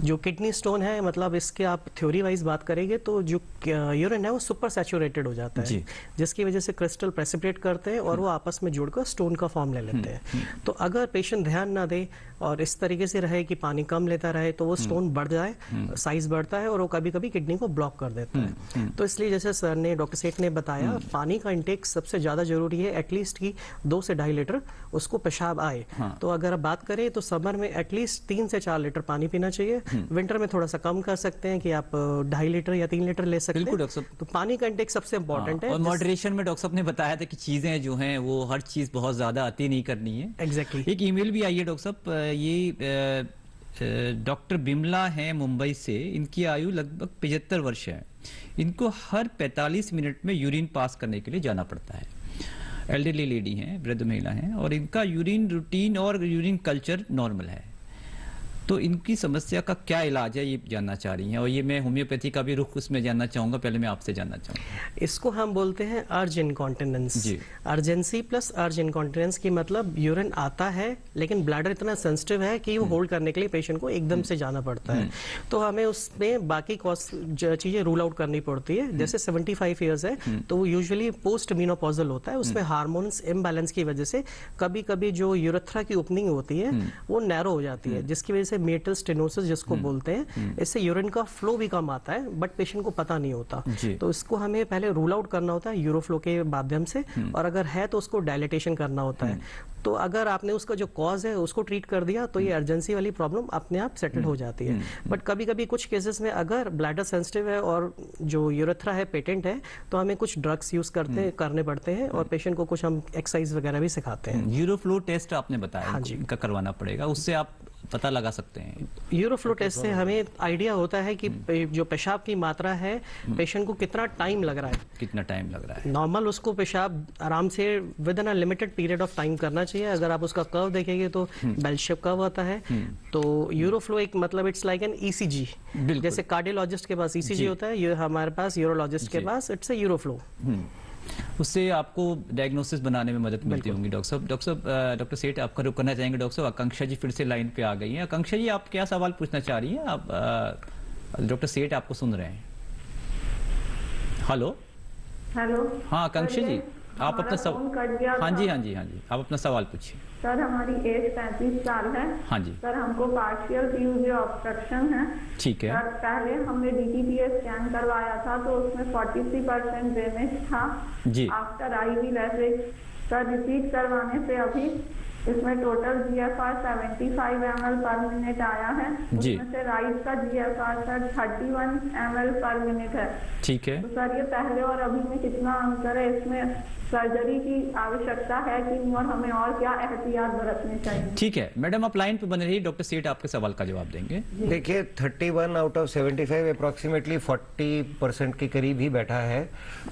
जो किडनी स्टोन है, मतलब इसके आप थ्योरी वाइज बात करेंगे तो जो यूरिन है वो सुपर सैचुरेटेड हो जाता है, जिसकी वजह से क्रिस्टल प्रेसिपिटेट करते हैं और वो आपस में जुड़कर स्टोन का फॉर्म ले लेते हैं। तो अगर पेशेंट ध्यान ना दे और इस तरीके से रहे कि पानी कम लेता रहे तो वो स्टोन बढ़ जाए, साइज बढ़ता है और वो कभी कभी किडनी को ब्लॉक कर देता है। तो इसलिए जैसे सर ने, डॉक्टर सेठ ने बताया, पानी का इंटेक सबसे ज्यादा जरूरी है। एटलीस्ट की 2 से 2.5 लीटर उसको पेशाब आए। तो अगर आप बात करें तो समर में एटलीस्ट 3 से 4 लीटर पानी पीना चाहिए। विंटर में थोड़ा सा कम कर सकते हैं कि आप 2.5 लीटर या 3 लीटर ले सकते हैं। डॉक्टर साहब, तो पानी का इंटेक सबसे इंपॉर्टेंट है। और मॉडरेशन में डॉक्टर साहब ने बताया था कि चीजें जो हैं वो हर चीज बहुत ज्यादा अति नहीं करनी है। एग्जैक्टली। एक ईमेल भी आई है डॉक्टर साहब, ये डॉक्टर बिमला हैं मुंबई से। इनकी आयु लगभग 75 वर्ष है। इनको हर 45 मिनट में यूरिन पास करने के लिए जाना पड़ता है। एल्डरली लेडी हैं, वृद्ध महिला हैं, और इनका यूरिन रूटीन और यूरिन कल्चर नॉर्मल है। तो इनकी समस्या का क्या इलाज है ये जानना चाह रही हैं, और ये मैं होम्योपैथी का भी रुख उसमें जानना चाहूंगा। पहले मैं आपसे जानना चाहूंगा। इसको हम बोलते हैं अर्ज इनकॉन्टिनेंस। जी। अर्जेंसी प्लस अर्ज इनकॉन्टिनेंस की मतलब यूरिन आता है लेकिन ब्लैडर इतना सेंसिटिव है कि वो होल्ड करने के लिए पेशेंट को एकदम से जाना पड़ता है, तो हमें उसमें बाकी चीजें रूल आउट करनी पड़ती है। जैसे 75 ईयर्स है तो वो यूजुअली पोस्ट मीनोपॉजल होता है, उसमें हार्मोन्स इम्बैलेंस की वजह से कभी कभी जो यूरेथ्रा की ओपनिंग होती है वो नैरो हो जाती है, जिसकी वजह से मेटल स्टेनोसिस जिसको बोलते हैं, इससे यूरिन का फ्लो भी कम आता है बट पेशेंट को पता नहीं होता। तो इसको हमें पहले रूल आउट करना होता है यूरोफ्लो के माध्यम से, और अगर है तो उसको डायलिटेशन करना होता है। तो अगर आपने उसका जो कॉज है उसको ट्रीट कर दिया तो ये अर्जेंसी वाली प्रॉब्लम अपने आप सेटल हो जाती है। बट कभी कभी कुछ केसेस में अगर ब्लैडर सेंसिटिव है और जो यूरेथ्रा है पेटेंट है तो हमें कुछ ड्रग्स यूज करने पड़ते हैं, और पेशेंट को कुछ हम एक्सरसाइज वगैरह भी सिखाते हैं। यूरोफ्लो टेस्ट आपने बताया, हाँ जी, इनका करवाना पड़ेगा, उससे आप पता लगा सकते हैं। यूरोफ्लो टेस्ट से हमें आइडिया होता है कि जो पेशाब की मात्रा है पेशेंट को कितना टाइम लग रहा है, कितना टाइम लग रहा है। नॉर्मल उसको पेशाब आराम से with in a limited period of time करना चाहिए। अगर आप उसका कर्व देखेंगे तो बेल शेप कर्व आता है। तो यूरोफ्लो एक मतलब इट्स लाइक एन ईसीजी, जैसे कार्डियोलॉजिस्ट के पास ईसीजी होता है, ये हमारे पास यूरोलॉजिस्ट के पास इट्स अ यूरोफ्लो। उससे आपको डायग्नोसिस बनाने में मदद मिलती होंगी। डॉक्टर साहब, डॉक्टर सेठ आपका रुक करना चाहेंगे। डॉक्टर साहब, आकांक्षा जी फिर से लाइन पे आ गई हैं। आकांक्षा जी, आप क्या सवाल पूछना चाह रही हैं? आप डॉक्टर सेठ आपको सुन रहे हैं। Hello hello. हाँ आकांक्षा जी, आप अपना सवाल, हाँ जी आप अपना सवाल पूछिए। सर हमारी एज 35 साल है। हाँ जी सर, हमको पार्शियल पीयूजी ऑब्स्ट्रक्शन है। ठीक है। सर पहले हमने DTPA स्कैन करवाया था तो उसमें 43% ड्रेनेज था जी। आफ्टर IV लैसिस सर रिपीट करवाने से अभी इसमें टोटल GFR 75 ml पर मिनट आया है। उसमें से राइट का GFR सर 31 ml पर मिनट है। ठीक है। तो सर ये पहले और अभी में कितना अंतर है? इसमें सर्जरी की आवश्यकता है कि और हमें और क्या एहतियात बरतनी चाहिए? ठीक है मैडम, आप लाइन पे बने रहिए, डॉक्टर सेठ आपके सवाल का जवाब देंगे। देखिए 31 आउट ऑफ 75 अप्रोक्सीमेटली 40% के करीब ही बैठा है,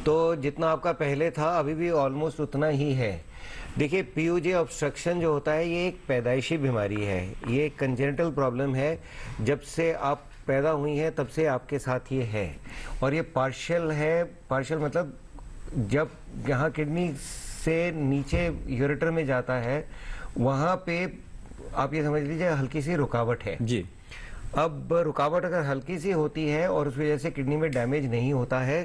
तो जितना आपका पहले था अभी भी ऑलमोस्ट उतना ही है। देखिए पीयूजी ऑब्स्ट्रक्शन जो होता है ये एक पैदाइशी बीमारी है, ये एक कंजेनिटल प्रॉब्लम है। जब से आप पैदा हुई हैं तब से आपके साथ ये है, और ये पार्शियल है। पार्शियल मतलब जब यहाँ किडनी से नीचे यूरेटर में जाता है वहाँ पे आप ये समझ लीजिए हल्की सी रुकावट है जी। अब रुकावट अगर हल्की सी होती है और उस वजह से किडनी में डैमेज नहीं होता है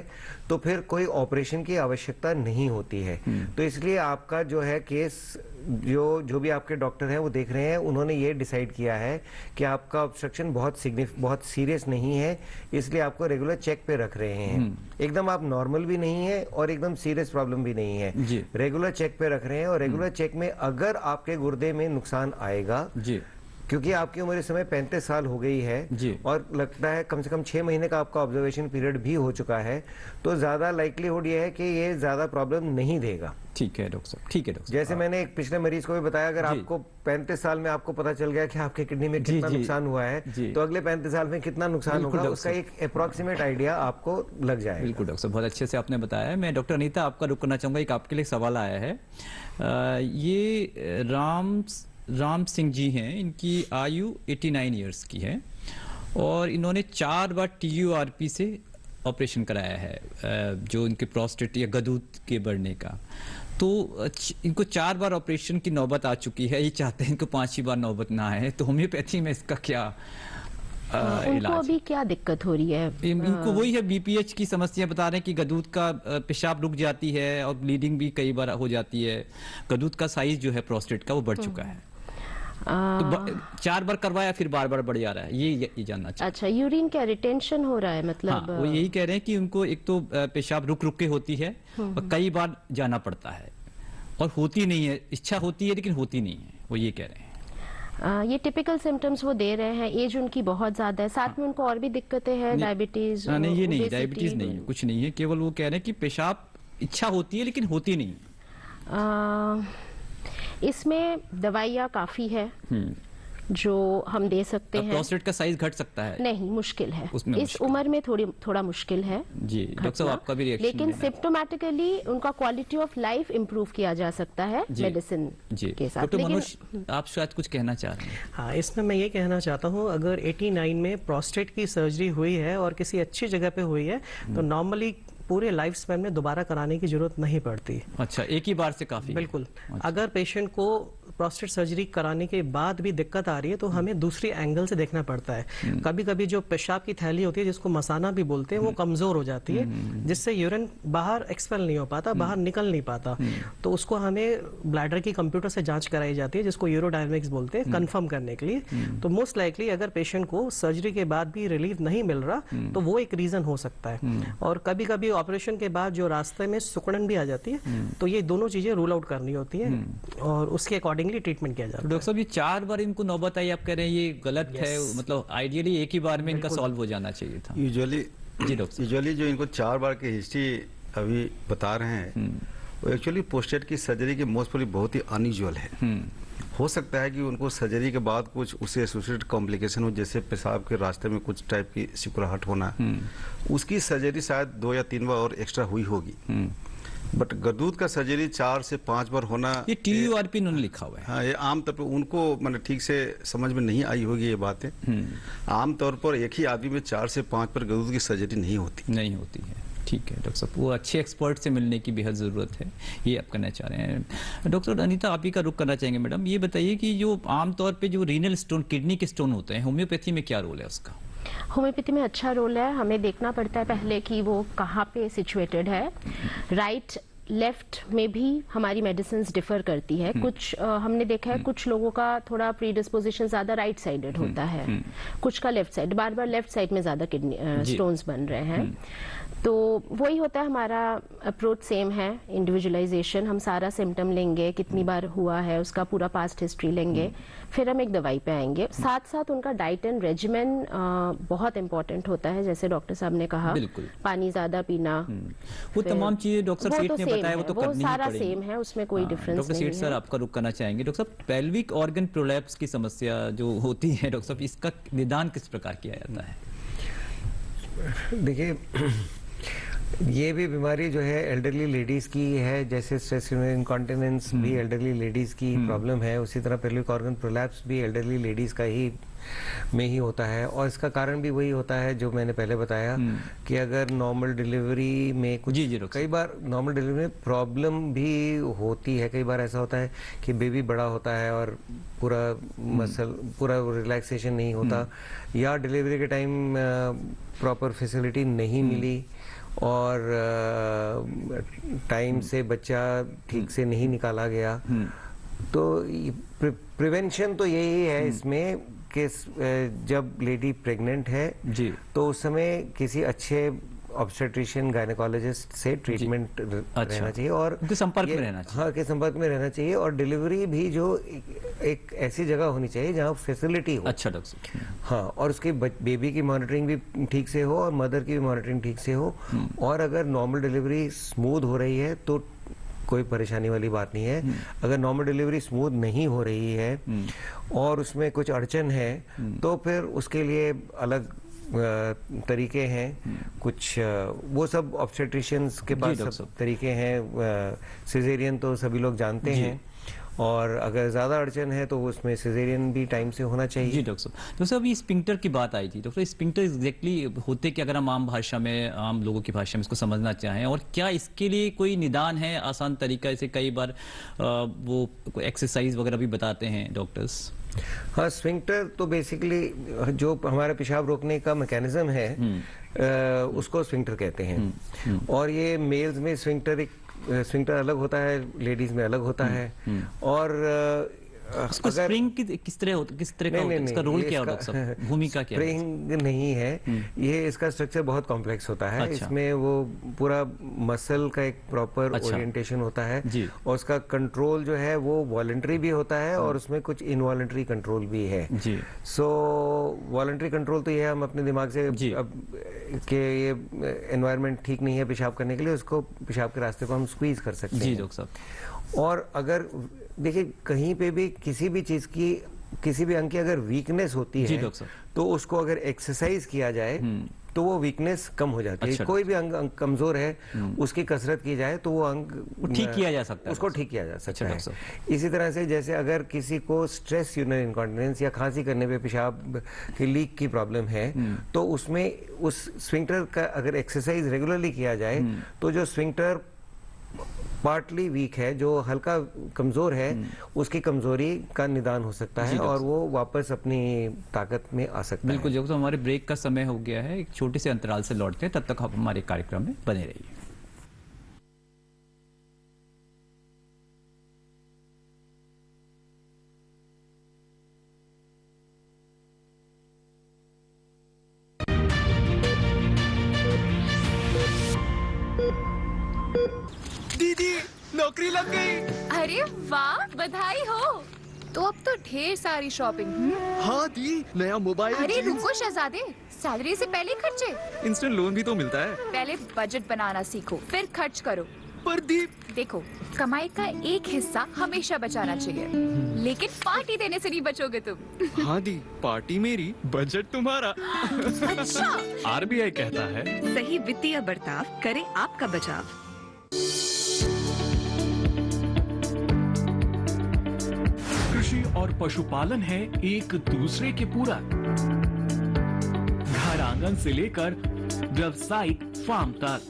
तो फिर कोई ऑपरेशन की आवश्यकता नहीं होती है। तो इसलिए आपका जो है केस, जो भी आपके डॉक्टर हैं वो देख रहे हैं, उन्होंने ये डिसाइड किया है कि आपका ऑब्स्ट्रक्शन बहुत सीरियस नहीं है, इसलिए आपको रेगुलर चेक पे रख रहे हैं। एकदम आप नॉर्मल भी नहीं है और एकदम सीरियस प्रॉब्लम भी नहीं है, रेगुलर चेक पे रख रहे हैं। और रेगुलर चेक में अगर आपके गुर्दे में नुकसान आएगा, क्योंकि आपकी उम्र इस समय 35 साल हो गई है और लगता है कम से कम 6 महीने का आपका ऑब्जर्वेशन पीरियड भी हो चुका है, तो ज्यादा लाइक्लीहुड ये है कि ये ज्यादा प्रॉब्लम नहीं देगा। ठीक है डॉक्टर साहब, ठीक है डॉक्टर। जैसे मैंने एक पिछले मरीज को भी बताया, अगर आपको 35 साल में आपको पता चल गया कि आपके किडनी में कितना नुकसान हुआ है, तो अगले 35 साल में कितना नुकसान होगा उसका एक अप्रोक्सीमेट आइडिया आपको लग जाएगा। बिल्कुल डॉक्टर साहब, बहुत अच्छे से आपने बताया है। मैं डॉक्टर अनीता आपका रुक करना चाहूंगा। एक आपके लिए सवाल आया है, ये राम सिंह जी हैं, इनकी आयु 89 इयर्स की है और इन्होंने 4 बार TURP से ऑपरेशन कराया है, जो इनके प्रोस्टेट या गदूत के बढ़ने का। तो इनको 4 बार ऑपरेशन की नौबत आ चुकी है, ये चाहते हैं इनको 5वीं बार नौबत ना आए। तो होम्योपैथी में इसका क्या उनको अभी क्या दिक्कत हो रही है? इनको वही है, BPH की समस्या बता रहे हैं कि गदूत का पेशाब रुक जाती है और ब्लीडिंग भी कई बार हो जाती है। गदूत का साइज जो है प्रोस्टेट का वो बढ़ चुका है। तो 4 बार करवाया फिर बार बढ़ जा रहा है, ये जानना चाहिए। अच्छा, यूरिन क्या रिटेंशन हो रहा है मतलब? हाँ, वो यही कह रहे हैं कि उनको एक तो पेशाब रुक के होती है और कई बार जाना पड़ता है और होती नहीं है, इच्छा होती है लेकिन होती नहीं है, वो ये कह रहे हैं। ये टिपिकल सिम्टम्स वो दे रहे हैं, एज उनकी बहुत ज्यादा है, साथ में उनको और भी दिक्कतें हैं, डायबिटीज? नहीं, ये नहीं, डायबिटीज नहीं है, कुछ नहीं है, केवल वो कह रहे हैं कि पेशाब इच्छा होती है लेकिन होती नहीं है। इसमें दवाइयाँ काफ़ी है, जो हम दे सकते हैं। प्रोस्टेट का साइज घट सकता है? नहीं, मुश्किल है, उसमें इस उम्र में थोड़ा मुश्किल है जी। डॉक्टर साहब आपका भी रिएक्शन लेकिन सिम्प्टोमेटिकली उनका क्वालिटी ऑफ लाइफ इंप्रूव किया जा सकता है मेडिसिन के साथ। डॉक्टर मनोज, आप शायद कुछ कहना चाह रहे हैं? हाँ, इसमें मैं ये कहना चाहता हूँ, अगर 89 में प्रोस्टेट की सर्जरी हुई है और किसी अच्छी जगह पे हुई है तो नॉर्मली पूरे लाइफ स्पैन में दोबारा कराने की जरूरत नहीं पड़ती। अच्छा, एक ही बार से काफी? बिल्कुल। अगर पेशेंट को प्रोस्टेट सर्जरी कराने के बाद भी दिक्कत आ रही है तो हमें दूसरी एंगल से देखना पड़ता है। कभी कभी जो पेशाब की थैली होती है, जिसको मसाना भी बोलते हैं, वो कमजोर हो जाती है, जिससे यूरिन बाहर एक्सपेल नहीं हो पाता, बाहर निकल नहीं पाता। तो उसको हमें ब्लैडर की कंप्यूटर से जांच कराई जाती है, जिसको यूरोडायनेमिक्स बोलते हैं, कंफर्म करने के लिए। तो मोस्ट लाइकली अगर पेशेंट को सर्जरी के बाद भी रिलीफ नहीं मिल रहा तो वो एक रीजन हो सकता है। और कभी कभी ऑपरेशन के बाद जो रास्ते में सुकड़न भी आ जाती है, तो ये दोनों चीजें रूल आउट करनी होती है और उसके अकॉर्डिंगली ट्रीटमेंट किया जाता है। डॉक्टर साहब, ये 4 बार इनको नौबत आई, आप कह रहे हैं ये गलत है, मतलब आइडियली एक ही बार में इनका सॉल्व हो जाना चाहिए था। यूजुअली जो इनको 4 बार की हिस्ट्री अभी बता रहे हैं वो एक्चुअली प्रोस्टेट की सर्जरी के मोस्ट प्रोबेबली बहुत ही अनयूजुअल है। हो सकता है कि उनको सर्जरी के बाद कुछ उससे एसोसिएटेड कॉम्प्लिकेशन हो, जैसे पेशाब के रास्ते में कुछ टाइप की सिकुड़ाहट होना, उसकी सर्जरी शायद 2 या 3 बार और एक्स्ट्रा हुई होगी। बट गर्दूद का सर्जरी 4 से 5 बार होना, ये TURP उन्होंने लिखा हुआ है। हाँ, ये आमतौर पर उनको मतलब ठीक से समझ में नहीं आई होगी ये बातें। आमतौर पर एक ही आदमी में 4 से 5 बार गर्दूद की सर्जरी नहीं होती है। ठीक है डॉक्टर साहब, वो अच्छे एक्सपर्ट से मिलने की बेहद ज़रूरत है, ये आप करना चाह रहे हैं। डॉक्टर अनीता, आप ही का रुख करना चाहेंगे। मैडम, ये बताइए कि जो आमतौर पे जो रीनल स्टोन, किडनी के स्टोन होते हैं, होम्योपैथी में क्या रोल है उसका? होम्योपैथी में अच्छा रोल है। हमें देखना पड़ता है पहले कि वो कहाँ पे सिचुएटेड है। राइट लेफ्ट में भी हमारी मेडिसिन डिफर करती है। कुछ हमने देखा है कुछ लोगों का थोड़ा प्रीडिस्पोजिशन ज्यादा राइट साइडेड होता है, कुछ का लेफ्ट साइड, बार बार लेफ्ट साइड में ज्यादा किडनी स्टोन्स बन रहे हैं। तो वही होता है, हमारा अप्रोच सेम है, इंडिविजुअलाइजेशन। हम सारा सिम्टम लेंगे, कितनी बार हुआ है उसका पूरा पास्ट हिस्ट्री लेंगे, फिर हम एक दवाई पे आएंगे। साथ साथ उनका डाइट एंड रेजिमेन बहुत इंपॉर्टेंट होता है, जैसे डॉक्टर साहब ने कहा, पानी ज्यादा पीना, वो तमाम चीजें डॉक्टर सेठ ने बताया, वो तो करनी ही सारा पड़ेगी। सेम है, उसमें कोई डिफरेंस डॉक्टर नहीं है। सेठ सर, आपका रुख करना चाहेंगे। डॉक्टर साहब, पेल्विक ऑर्गन प्रोलैप्स की समस्या जो होती है, डॉक्टर साहब, इसका निदान किस प्रकार किया जाता है? देखिए, ये भी बीमारी जो है एल्डरली लेडीज की है, जैसे स्ट्रेस इनकॉन्टिनेंस भी एल्डरली लेडीज की प्रॉब्लम है, उसी तरह पेल्विक ऑर्गन प्रोलैप्स भी एल्डरली लेडीज का ही में ही होता है। और इसका कारण भी वही होता है जो मैंने पहले बताया कि अगर नॉर्मल डिलीवरी में कुछ, कई बार नॉर्मल डिलीवरी में प्रॉब्लम भी होती है। कई बार ऐसा होता है कि बेबी बड़ा होता है और पूरा मसल, पूरा रिलैक्सेशन नहीं होता, या डिलीवरी के टाइम प्रॉपर फैसिलिटी नहीं मिली और टाइम से बच्चा ठीक से नहीं निकाला गया। तो प्रिवेंशन तो यही है इसमें कि जब लेडी प्रेग्नेंट है जी, तो उस समय किसी अच्छे ऑब्स्टेट्रिशियन गायनेकोलॉजिस्ट से ट्रीटमेंट रहना चाहिए और उनके संपर्क में रहना चाहिए। हाँ, के संपर्क में रहना चाहिए। और डिलीवरी भी जो एक ऐसी जगह होनी चाहिए जहाँ फैसिलिटी हो। अच्छा डॉक्टर। हाँ, और उसकी बेबी की मॉनिटरिंग भी ठीक से हो और मदर की भी मॉनिटरिंग ठीक से हो। और अगर नॉर्मल डिलीवरी स्मूथ हो रही है तो कोई परेशानी वाली बात नहीं है। अगर नॉर्मल डिलीवरी स्मूथ नहीं हो रही है और उसमें कुछ अड़चन है तो फिर उसके लिए अलग तरीके हैं, कुछ वो सब ऑब्स्टेट्रिशियंस के पास सब तरीके हैं। सिजेरियन तो सभी लोग जानते हैं, और अगर ज्यादा अड़चन है तो उसमें सिजेरियन भी टाइम से होना चाहिए। जी डॉक्टर साहब। डॉक्टर साहब, ये स्पिंक्टर की बात आई थी। डॉक्टर, स्पिंक्टर एग्जैक्टली होते कि अगर हम आम भाषा में, आम लोगों की भाषा में इसको समझना चाहें, और क्या इसके लिए कोई निदान है, आसान तरीका? जैसे कई बार वो एक्सरसाइज वगैरह भी बताते हैं डॉक्टर्स। हाँ, स्फिंक्टर तो बेसिकली जो हमारा पेशाब रोकने का मैकेनिज्म है उसको स्फिंक्टर कहते हैं। और ये मेल्स में स्फिंक्टर अलग होता है, लेडीज में अलग होता है। और इसको स्प्रिंग किस तरह का होता है? इसका रोल क्या होता है, भूमिका क्या है? स्प्रिंग नहीं है ये, इसका स्ट्रक्चर बहुत कॉम्प्लेक्स होता है। अच्छा। इसमें वो पूरा मसल का एक प्रॉपर ओरिएंटेशन होता है और उसका कंट्रोल जो है वो वॉलंटरी भी होता है और उसमें कुछ इनवॉलंटरी कंट्रोल भी है। सो वॉलंटरी कंट्रोल तो ये है, हम अपने दिमाग से अब कि ये एनवायरनमेंट ठीक नहीं है पेशाब करने के लिए, उसको पेशाब के रास्ते को हम स्क्वीज कर सकते हैं। जी डॉक्टर साहब। और अगर देखिए, कहीं पे भी किसी भी चीज की किसी भी अंग की अगर वीकनेस होती जी है डॉक्टर साहब। तो उसको अगर एक्सरसाइज किया जाए तो वो वीकनेस कम हो जाती है। अच्छा। कोई भी अंग कमजोर है, उसकी कसरत की जाए तो वो अंग वो ठीक किया जा सकता है। उसको ठीक किया जा सकता अच्छा, है। डॉक्टर इसी तरह से जैसे अगर किसी को स्ट्रेस यूरिनरी इनकॉन्टिनेंस या खांसी करने पे पेशाब की लीक की प्रॉब्लम है, तो उसमें उस स्फिंक्टर का अगर एक्सरसाइज रेगुलरली किया जाए तो जो स्फिंक्टर पार्टली वीक है, जो हल्का कमजोर है, उसकी कमजोरी का निदान हो सकता जी, है डॉक्टर और वो वापस अपनी ताकत में आ सकता बिल्कुल। है। जो तो हमारे ब्रेक का समय हो गया है, एक छोटे से अंतराल से लौटते हैं, तब तक आप हमारे कार्यक्रम में बने रहिए। दीदी नौकरी लग गई। अरे वाह, बधाई हो। तो अब तो ढेर सारी शॉपिंग। हाँ दी, नया मोबाइल। अरे रुको शहजादे, सैलरी से पहले खर्चे। इंस्टेंट लोन भी तो मिलता है। पहले बजट बनाना सीखो, फिर खर्च करो। पर दी, देखो, कमाई का एक हिस्सा हमेशा बचाना चाहिए, लेकिन पार्टी देने से नहीं बचोगे तुम। हाँ दी, पार्टी मेरी, बजट तुम्हारा। अच्छा। आरबीआई कहता है, सही वित्तीय बर्ताव करे आपका बचाव। कृषि और पशुपालन है एक दूसरे के पूरक। घर आंगन से लेकर व्यावसायिक फार्म तक,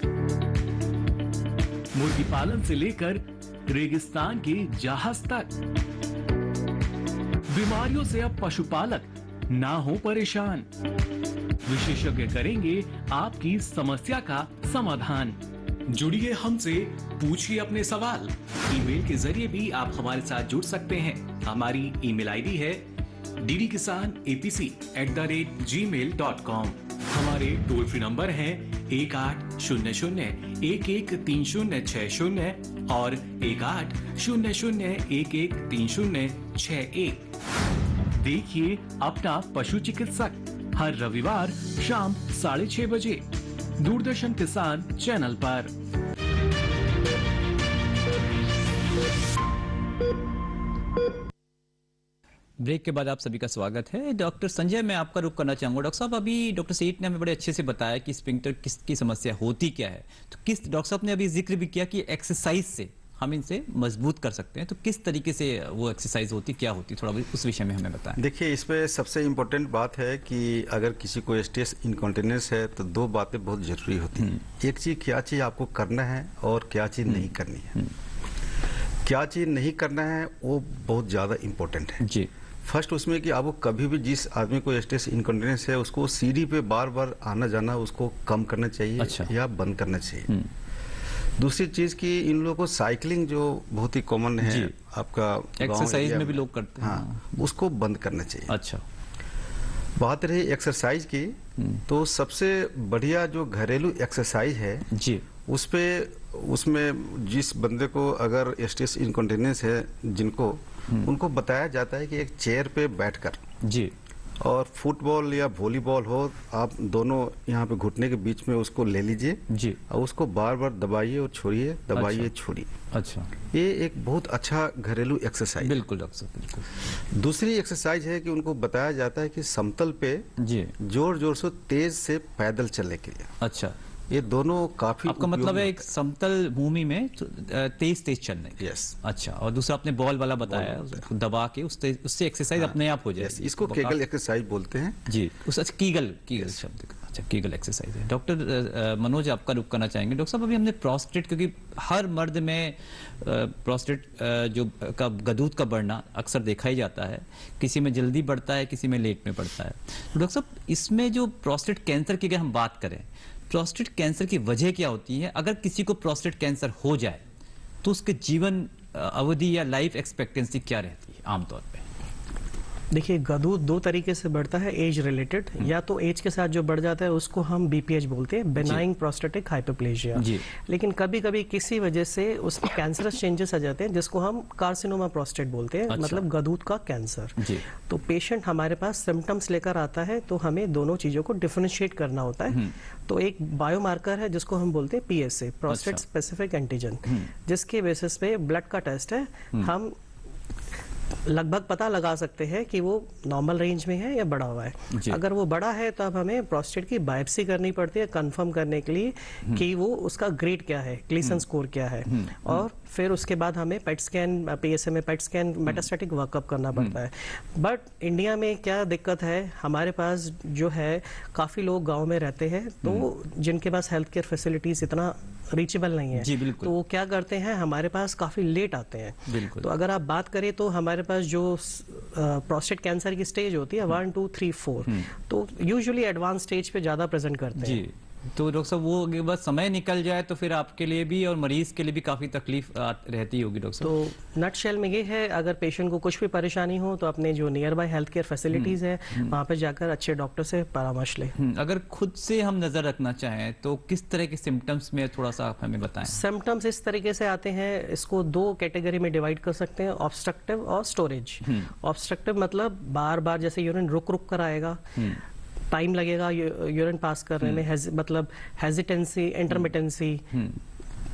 मुर्गी पालन से लेकर रेगिस्तान के जहाज तक। बीमारियों से अब पशुपालक ना हो परेशान। विशेषज्ञ करेंगे आपकी समस्या का समाधान। जुड़िए हमसे, पूछिए अपने सवाल। ईमेल के जरिए भी आप हमारे साथ जुड़ सकते हैं। हमारी ईमेल आईडी है ddkisanapc@gmail.com। हमारे टोल फ्री नंबर हैं 1800-113060 और 1800-113061। देखिए अपना पशु चिकित्सक हर रविवार शाम 6:30 बजे दूरदर्शन किसान चैनल पर। ब्रेक के बाद आप सभी का स्वागत है। डॉक्टर संजय, मैं आपका रुख करना चाहूंगा। डॉक्टर साहब, अभी डॉक्टर सेठ ने हमें बड़े अच्छे से बताया कि स्फिंक्टर किसकी समस्या होती क्या है। तो किस, डॉक्टर साहब ने अभी जिक्र भी किया कि एक्सरसाइज से हम इनसे मजबूत कर सकते हैं। तो किस तरीके से वो एक्सरसाइज होती, क्या होती, थोड़ा उस विषय में हमें बताएं। देखिए, इसमें सबसे इम्पोर्टेंट बात है कि अगर किसी को स्ट्रेस इनकॉन्टिनेंस है तो दो बातें बहुत जरूरी होती हैं। एक चीज, क्या चीज आपको करना है और क्या चीज नहीं करनी है। क्या चीज नहीं करना है वो बहुत ज्यादा इम्पोर्टेंट है जी। फर्स्ट उसमें कि आपको कभी भी जिस आदमी को स्ट्रेस इनकॉन्टिनेंस है उसको सीढ़ी पे बार बार आना जाना उसको कम करना चाहिए। अच्छा। या बंद करना चाहिए। दूसरी चीज कि इन लोगों को साइकिलिंग जो बहुत ही कॉमन है आपका एक्सरसाइज में भी लोग करते हैं। हाँ, उसको बंद करना चाहिए। अच्छा। बात रही एक्सरसाइज की, तो सबसे बढ़िया जो घरेलू एक्सरसाइज है जी, उसमें जिस बंदे को अगर स्ट्रेस इनकॉन्टिनेंस है जिनको, उनको बताया जाता है कि एक चेयर पे बैठकर जी, और फुटबॉल या वॉलीबॉल हो, आप दोनों यहाँ पे घुटने के बीच में उसको ले लीजिए जी, और उसको बार बार दबाइए और छोड़िए, दबाइए छोड़िए। अच्छा, ये एक बहुत अच्छा घरेलू एक्सरसाइज। बिल्कुल डॉक्टर साहब, बिल्कुल। दूसरी एक्सरसाइज है कि उनको बताया जाता है कि समतल पे जी जोर जोर से तेज से पैदल चलने के लिए। अच्छा, ये दोनों काफी आपका मतलब है एक समतल भूमि में तेज तेज चलने। यस। अच्छा, और दूसरा आपने बॉल वाला बताया, दबा के उससे एक्सरसाइज अपने आप हो जाए। इसको केगल एक्सरसाइज बोलते हैं जी। उस कीगल शब्द का, अच्छा, कीगल एक्सरसाइज है। डॉक्टर मनोज, आपका रुख करना चाहेंगे। डॉक्टर साहब, अभी हमने प्रोस्टेट, क्योंकि हर मर्द में प्रोस्टेट जो का गदूद का बढ़ना अक्सर देखा ही जाता है, किसी में जल्दी बढ़ता है, किसी में लेट में बढ़ता है। तो डॉक्टर साहब, इसमें जो प्रोस्टेट कैंसर की अगर हम बात करें, प्रोस्टेट कैंसर की वजह क्या होती है? अगर किसी को प्रोस्टेट कैंसर हो जाए तो उसके जीवन अवधि या लाइफ एक्सपेक्टेंसी क्या रहती है आमतौर पे? देखिए, गदूद दो तरीके से बढ़ता है एज रिलेटेड। या तो एज के साथ जो बढ़ जाता है उसको हम बीपीएच बोलते हैं, बेनाइंग प्रोस्टेटिक हाइपरप्लेजिया। लेकिन कभी कभी किसी वजह से उसमें कैंसरस चेंजेस आ जाते हैं जिसको हम कार्सिनोमा प्रोस्टेट बोलते हैं। अच्छा। मतलब गदूद का कैंसर। तो पेशेंट हमारे पास सिम्टम्स लेकर आता है तो हमें दोनों चीजों को डिफरेंशिएट करना होता है। तो एक बायोमार्कर है जिसको हम बोलते हैं पीएसए, प्रोस्टेट स्पेसिफिक एंटीजन, जिसके बेसिस पे ब्लड का टेस्ट है। हम लगभग पता लगा सकते हैं कि वो नॉर्मल रेंज में है या बढ़ा हुआ है। अगर वो बड़ा है तो अब हमें प्रोस्टेट की बायोप्सी करनी पड़ती है कंफर्म करने के लिए कि वो उसका ग्रेड क्या है, ग्लीसन स्कोर क्या है, और फिर उसके बाद हमें पेट स्कैन, पीएसए में पेट स्कैन, मेटास्टैटिक वर्कअप करना पड़ता है। बट इंडिया में क्या दिक्कत है, हमारे पास जो है काफ़ी लोग गांव में रहते हैं तो जिनके पास हेल्थ केयर फैसिलिटीज़ इतना रीचेबल नहीं है, तो वो क्या करते हैं, हमारे पास काफ़ी लेट आते हैं। तो अगर आप बात करें तो हमारे पास जो प्रोस्टेट कैंसर की स्टेज होती है 1, 2, 3, 4, तो यूजुअली एडवांस स्टेज पे ज़्यादा प्रेजेंट करते हैं। तो डॉक्टर साहब वो अगर बस समय निकल जाए तो फिर आपके लिए भी और मरीज के लिए भी काफ़ी तकलीफ रहती होगी डॉक्टर साहब। तो नटशेल में ये है, अगर पेशेंट को कुछ भी परेशानी हो तो अपने जो near by health care facilities है वहाँ पे जाकर अच्छे डॉक्टर से परामर्श ले। अगर खुद से हम नज़र रखना चाहें तो किस तरह के सिम्टम्स में थोड़ा सा आप हमें बताएं। सिम्टम्स इस तरीके से आते हैं, इसको 2 कैटेगरी में डिवाइड कर सकते हैं, ऑब्स्ट्रक्टिव और स्टोरेज। ऑब्स्ट्रक्टिव मतलब बार बार जैसे यूरिन रुक रुक कर आएगा, टाइम लगेगा यूरिन पास करने में, मतलब हेजिटेंसी, इंटरमिटेंसी,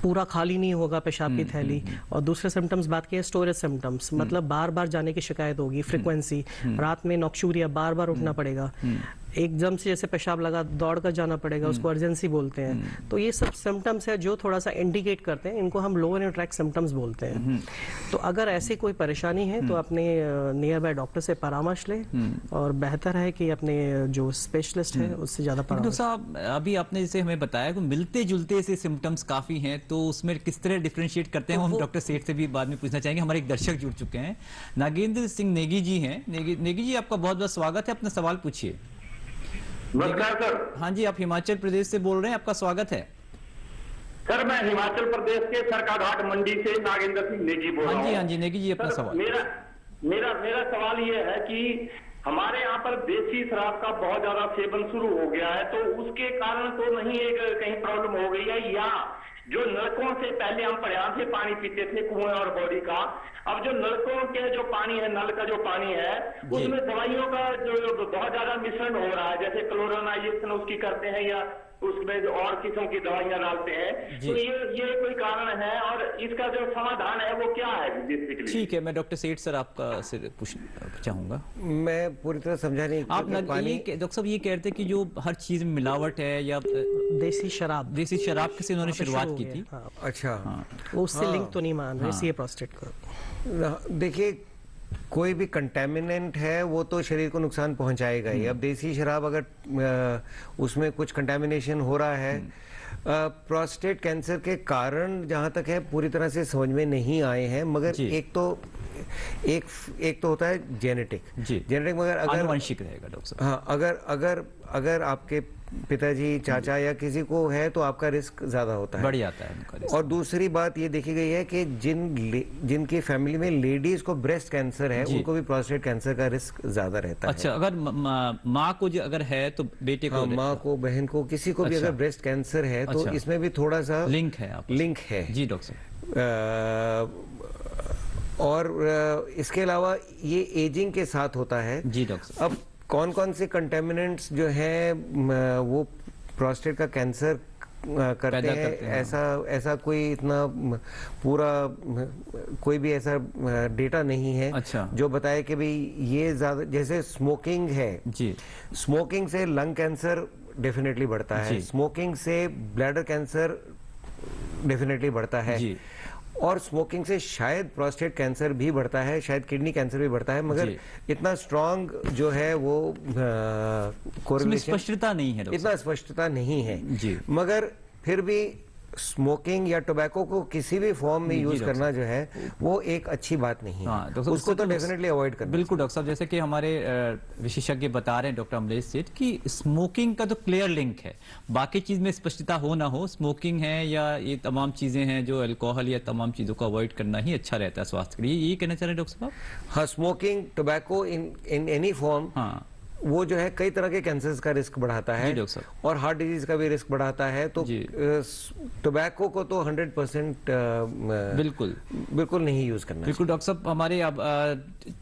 पूरा खाली नहीं होगा पेशाब की थैली। और दूसरे सिम्टम्स बात की है स्टोरेज सिम्टम्स, मतलब बार बार जाने की शिकायत होगी, फ्रीक्वेंसी, रात में नॉक्शूरिया, बार बार उठना पड़ेगा, एकदम से जैसे पेशाब लगा दौड़ कर जाना पड़ेगा, उसको अर्जेंसी बोलते हैं। तो ये सब सिम्टम्स है जो थोड़ा सा इंडिकेट करते हैं, इनको हम लोअर ट्रैक सिम्टम्स बोलते हैं। तो अगर ऐसी कोई परेशानी है तो अपने नियर बाय डॉक्टर से परामर्श लें, और बेहतर है कि अपने जो स्पेशलिस्ट है उससे ज्यादा परामर्श। साहब अभी आपने जैसे हमें बताया कि मिलते जुलते से सिम्टम्स काफी हैं, तो उसमें किस तरह डिफरेंशिएट करते हैं हम डॉक्टर सेठ से भी बाद में पूछना चाहेंगे। हमारे एक दर्शक जुड़ चुके हैं, नागेंद्र सिंह नेगी जी हैं। नेगी जी आपका बहुत बहुत स्वागत है, अपना सवाल पूछिए। नमस्कार सर। हाँ जी, आप हिमाचल प्रदेश से बोल रहे हैं, आपका स्वागत है। सर मैं हिमाचल प्रदेश के सरकाघाट मंडी से नागेंद्र सिंह नेगी बोल रहा हूँ। हाँ जी नेगी जी, अपना सवाल। मेरा सवाल ये है कि हमारे यहाँ पर देसी शराब का बहुत ज्यादा सेवन शुरू हो गया है, तो उसके कारण तो नहीं एक कहीं प्रॉब्लम हो गई है, या जो नलकों से पहले हम प्रयास से पानी पीते थे कुएं और बॉडी का, अब जो नलकों के जो पानी है, नल का जो पानी है, उसमें दवाइयों का जो बहुत ज्यादा मिश्रण हो रहा है, जैसे क्लोरोनाइजेशन उसकी करते हैं या उसमें जो और किस्म की दवाइयां डालते हैं, तो ये कोई कारण है, और इसका जो समाधान है वो क्या है बेसिकली? ठीक है, मैं डॉक्टर सेठ सर आपका से पूछना चाहूंगा। मैं पूरी तरह समझा नहीं। आप डॉक्टर साहब ये कहते हैं कि जो हर चीज में मिलावट है या देसी शराब से उन्होंने शुरुआत की थी। अच्छा, उससे लिंक तो नहीं मान रहे प्रोस्टेट को। देखिए, कोई भी कंटेमिनेंट है वो तो शरीर को नुकसान पहुंचाएगा ही। अब देसी शराब अगर उसमें कुछ कंटेमिनेशन हो रहा है, प्रोस्टेट कैंसर के कारण जहां तक है पूरी तरह से समझ में नहीं आए हैं, मगर एक तो होता है जेनेटिक, मगर अगर आनुवंशिक रहेगा डॉक्टर साहब। हाँ, अगर आपके पिताजी, चाचा या किसी को है तो आपका रिस्क ज्यादा होता है, बढ़ जाता है उनका रिस्क। और दूसरी बात ये देखी गई है कि जिनकी फैमिली में लेडीज को ब्रेस्ट कैंसर है उनको भी प्रोस्टेट कैंसर का रिस्क ज्यादा रहता है। अच्छा, अगर माँ को अगर है तो बेटे को, माँ को, बहन को, किसी को भी अगर ब्रेस्ट कैंसर है तो इसमें भी थोड़ा सा लिंक है जी डॉक्टर साहब। और इसके अलावा ये एजिंग के साथ होता है जी डॉक्टर साहब। अब कौन कौन से कंटेमिनेंट्स जो है वो प्रोस्टेट का कैंसर करते हैं, ऐसा कोई इतना पूरा कोई भी ऐसा डेटा नहीं है जो बताए कि भाई ये ज्यादा, जैसे स्मोकिंग है जी, स्मोकिंग से लंग कैंसर डेफिनेटली बढ़ता है, स्मोकिंग से ब्लैडर कैंसर डेफिनेटली बढ़ता है जी, और स्मोकिंग से शायद प्रोस्टेट कैंसर भी बढ़ता है, शायद किडनी कैंसर भी बढ़ता है, मगर इतना स्ट्रांग जो है वो कोरिलेशन, स्पष्टता नहीं है, इतना स्पष्टता नहीं है जी। मगर फिर भी स्मोकिंग या टोबैको को किसी भी फॉर्म में यूज करना जो है वो एक अच्छी बात नहीं है, उसको तो डेफिनेटली अवॉइड करना। बिल्कुल डॉक्टर साहब, जैसे कि हमारे विशेषज्ञ बता रहे हैं डॉक्टर अमलेश सेठ कि स्मोकिंग का तो क्लियर लिंक है, बाकी चीज में स्पष्टता हो ना हो, स्मोकिंग है या ये तमाम चीजें हैं जो अल्कोहल या तमाम चीजों को अवॉइड करना ही अच्छा रहता है स्वास्थ्य के लिए, ये कहना चाह रहे हैं डॉक्टर साहब? हाँ, smoking, tobacco in any form वो जो है कई तरह के कैंसर्स का रिस्क बढ़ाता है और हार्ट डिजीज का भी रिस्क बढ़ाता है। तो टोबैको को तो 100% बिल्कुल नहीं यूज करना। बिल्कुल डॉक्टर साहब, हमारे अब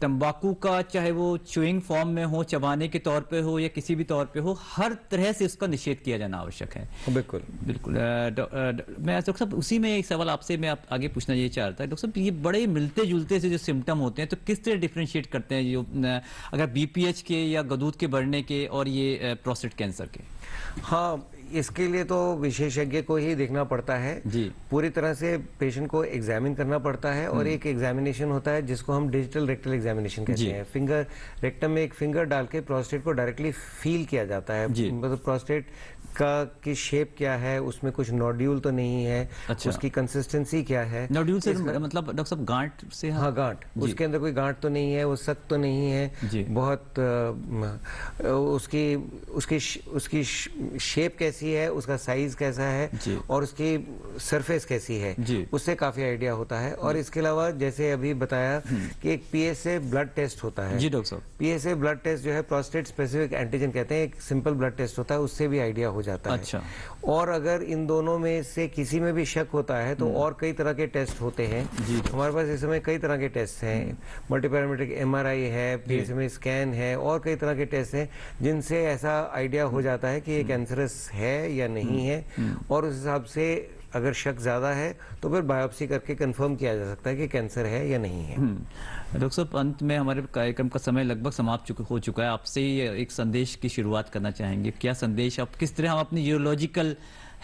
तंबाकू का चाहे वो च्युइंग फॉर्म में हो, चबाने के तौर पे हो या किसी भी तौर पे हो, हर तरह से उसका निषेध किया जाना आवश्यक है। बिल्कुल बिल्कुल। मैं डॉक्टर साहब उसी में एक सवाल आपसे मैं आगे पूछना ये चाह रहा था। डॉक्टर साहब ये बड़े मिलते जुलते से जो सिम्टम होते हैं तो किस तरह डिफ्रेंशिएट करते हैं जो अगर बीपीएच के या गदूद के बढ़ने के और ये प्रोस्टेट कैंसर के? हाँ, इसके लिए तो विशेषज्ञ को ही देखना पड़ता है जी। पूरी तरह से पेशेंट को एग्जामिन करना पड़ता है और एक एग्जामिनेशन होता है जिसको हम डिजिटल रेक्टल एग्जामिनेशन कहते हैं। फिंगर रेक्टम में एक फिंगर डाल के प्रोस्टेट को डायरेक्टली फील किया जाता है। मतलब प्रोस्टेट की शेप क्या है, उसमें कुछ नोड्यूल तो नहीं है, उसकी कंसिस्टेंसी क्या है। नोड्यूल से मतलब डॉक्टर साहब गांठ से? हाँ, गांठ, उसके अंदर कोई गांठ तो नहीं है, वो सख्त तो नहीं है, बहुत उसकी शेप कैसी है, उसका साइज कैसा है और उसकी सरफेस कैसी है, उससे काफी आइडिया होता है। और इसके अलावा जैसे अभी बताया कि एक पीएसए ब्लड टेस्ट होता है। जी डॉक्टर साहब, पीएसए ब्लड टेस्ट जो है प्रोस्टेट स्पेसिफिक एंटीजन कहते हैं, एक सिंपल ब्लड टेस्ट होता है, उससे भी आइडिया हो जाता है। अच्छा। और अगर इन दोनों में से किसी में भी शक होता है तो और कई तरह के टेस्ट होते हैं। हमारे पास इस समय कई तरह के टेस्ट हैं, मल्टीपैरामीट्रिक एमआरआई है, पीएसएमए स्कैन है और कई तरह के टेस्ट हैं जिनसे ऐसा आइडिया हो जाता है कि ये कैंसरस है या नहीं है। और उस हिसाब से अगर शक ज्यादा है तो फिर बायोप्सी करके कंफर्म किया जा सकता है कि कैंसर है या नहीं है। डॉक्टर साहब, अंत में हमारे कार्यक्रम का समय लगभग समाप्त हो चुका है। आपसे एक संदेश की शुरुआत करना चाहेंगे। क्या संदेश आप, किस तरह हम अपनी यूरोलॉजिकल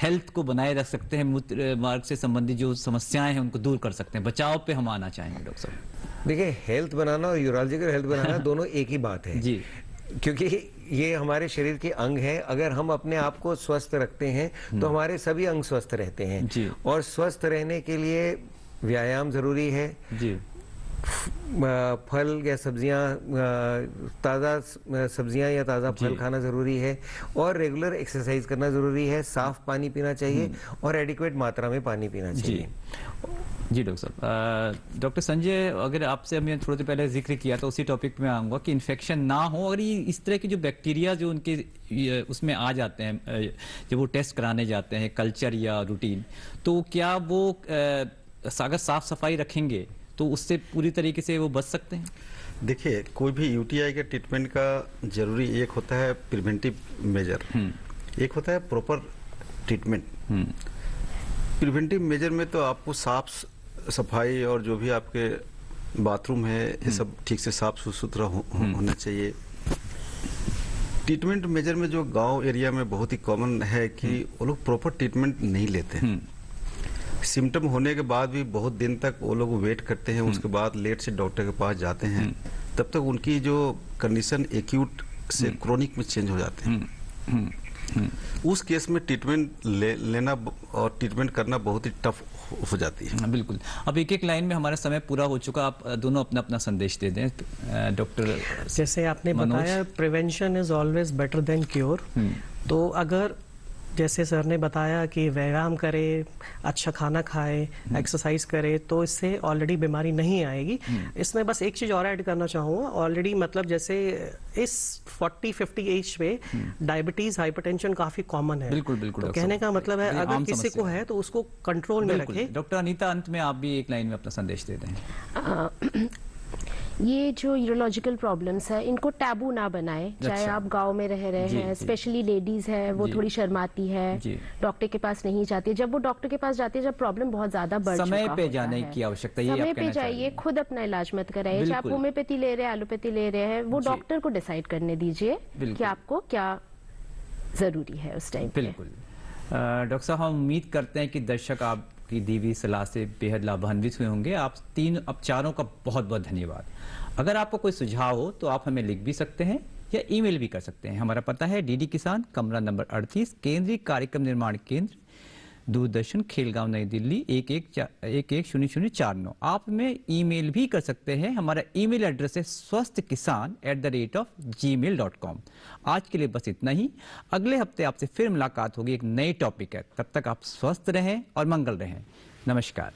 हेल्थ को बनाए रख सकते हैं, मूत्र मार्ग से संबंधित जो समस्याएं हैं उनको दूर कर सकते हैं? बचाव पे हम आना चाहेंगे डॉक्टर साहब। देखिए, हेल्थ बनाना और यूरोलॉजिकल हेल्थ बनाना दोनों एक ही बात है जी, क्योंकि ये हमारे शरीर के अंग हैं। अगर हम अपने आप को स्वस्थ रखते हैं तो हमारे सभी अंग स्वस्थ रहते हैं जी। और स्वस्थ रहने के लिए व्यायाम जरूरी है जी। फल या सब्जियां, ताज़ा सब्जियां या ताज़ा फल खाना ज़रूरी है और रेगुलर एक्सरसाइज करना ज़रूरी है। साफ पानी पीना चाहिए और एडिक्वेट मात्रा में पानी पीना चाहिए जी। डॉक्टर साहब, डॉक्टर संजय, अगर आपसे हमने थोड़ी देर पहले जिक्र किया तो उसी टॉपिक में आऊँगा कि इन्फेक्शन ना हो। अगर ये इस तरह के जो बैक्टीरिया जो उनके उसमें आ जाते हैं जब वो टेस्ट कराने जाते हैं, कल्चर या रूटीन, तो क्या वो अगर साफ सफाई रखेंगे तो उससे पूरी तरीके से वो बच सकते हैं? देखिए, कोई भी यूटीआई के ट्रीटमेंट का जरूरी एक होता है प्रिवेंटिव मेजर, एक होता है प्रॉपर ट्रीटमेंट। प्रिवेंटिव मेजर में तो आपको साफ सफाई और जो भी आपके बाथरूम है ये सब ठीक से साफ सुथरा होना चाहिए। ट्रीटमेंट मेजर में जो गांव एरिया में बहुत ही कॉमन है कि वो लोग प्रॉपर ट्रीटमेंट नहीं लेते। सिम्टम होने के बाद भी बहुत दिन तक वो लोग वेट करते हैं, उसके बाद लेट से डॉक्टर के पास जाते हैं, तब तक उनकी जो कंडीशन एक्यूट से क्रोनिक में चेंज हो जाते हैं। उस केस में ट्रीटमेंट लेना और ट्रीटमेंट करना बहुत ही टफ हो जाती है। बिल्कुल। अब एक एक लाइन में हमारा समय पूरा हो चुका, आप दोनों अपना अपना संदेश दे दें। डॉक्टर, जैसे आपने बताया prevention is always better than cure. तो अगर जैसे सर ने बताया कि व्यायाम करे, अच्छा खाना खाए, एक्सरसाइज करे, तो इससे ऑलरेडी बीमारी नहीं आएगी। इसमें बस एक चीज और ऐड करना चाहूँगा। ऑलरेडी मतलब जैसे इस 40-50 एज पे डायबिटीज, हाइपरटेंशन काफी कॉमन है। बिल्कुल बिल्कुल। तो कहने का मतलब है अगर किसी को है तो उसको कंट्रोल में रखे। डॉक्टर अनीता, अंत में आप भी एक लाइन में अपना संदेश दे दें। ये जो यूरोलॉजिकल प्रॉब्लम्स है इनको टैबू ना बनाए। चाहे आप गांव में रह रहे हैं, स्पेशली लेडीज है, वो थोड़ी शर्माती है, डॉक्टर के पास नहीं जाती। जब वो डॉक्टर के पास जाती है, जब प्रॉब्लम बहुत ज्यादा बढ़ चुका समय पे जाने की आवश्यकता है। समय पे जाइए, खुद अपना इलाज मत कराइए। चाहे आप होम्योपैथी ले रहे हैं, एलोपैथी ले रहे हैं, वो डॉक्टर को डिसाइड करने दीजिए कि आपको क्या जरूरी है उस टाइम। बिल्कुल। डॉक्टर साहब, हम उम्मीद करते हैं कि दर्शक आपकी दी हुई सलाह से बेहद लाभान्वित हुए होंगे। आप चारों का बहुत बहुत धन्यवाद। अगर आपको कोई सुझाव हो तो आप हमें लिख भी सकते हैं या ईमेल भी कर सकते हैं। हमारा पता है डीडी किसान, कमरा नंबर 38, केंद्रीय कार्यक्रम निर्माण केंद्र, दूरदर्शन, खेलगांव, नई दिल्ली 110049। आप में ईमेल भी कर सकते हैं। हमारा ईमेल एड्रेस है swasthkisan@gmail.com। आज के लिए बस इतना ही। अगले हफ्ते आपसे फिर मुलाकात होगी, एक नए टॉपिक है। तब तक आप स्वस्थ रहें और मंगल रहें। नमस्कार।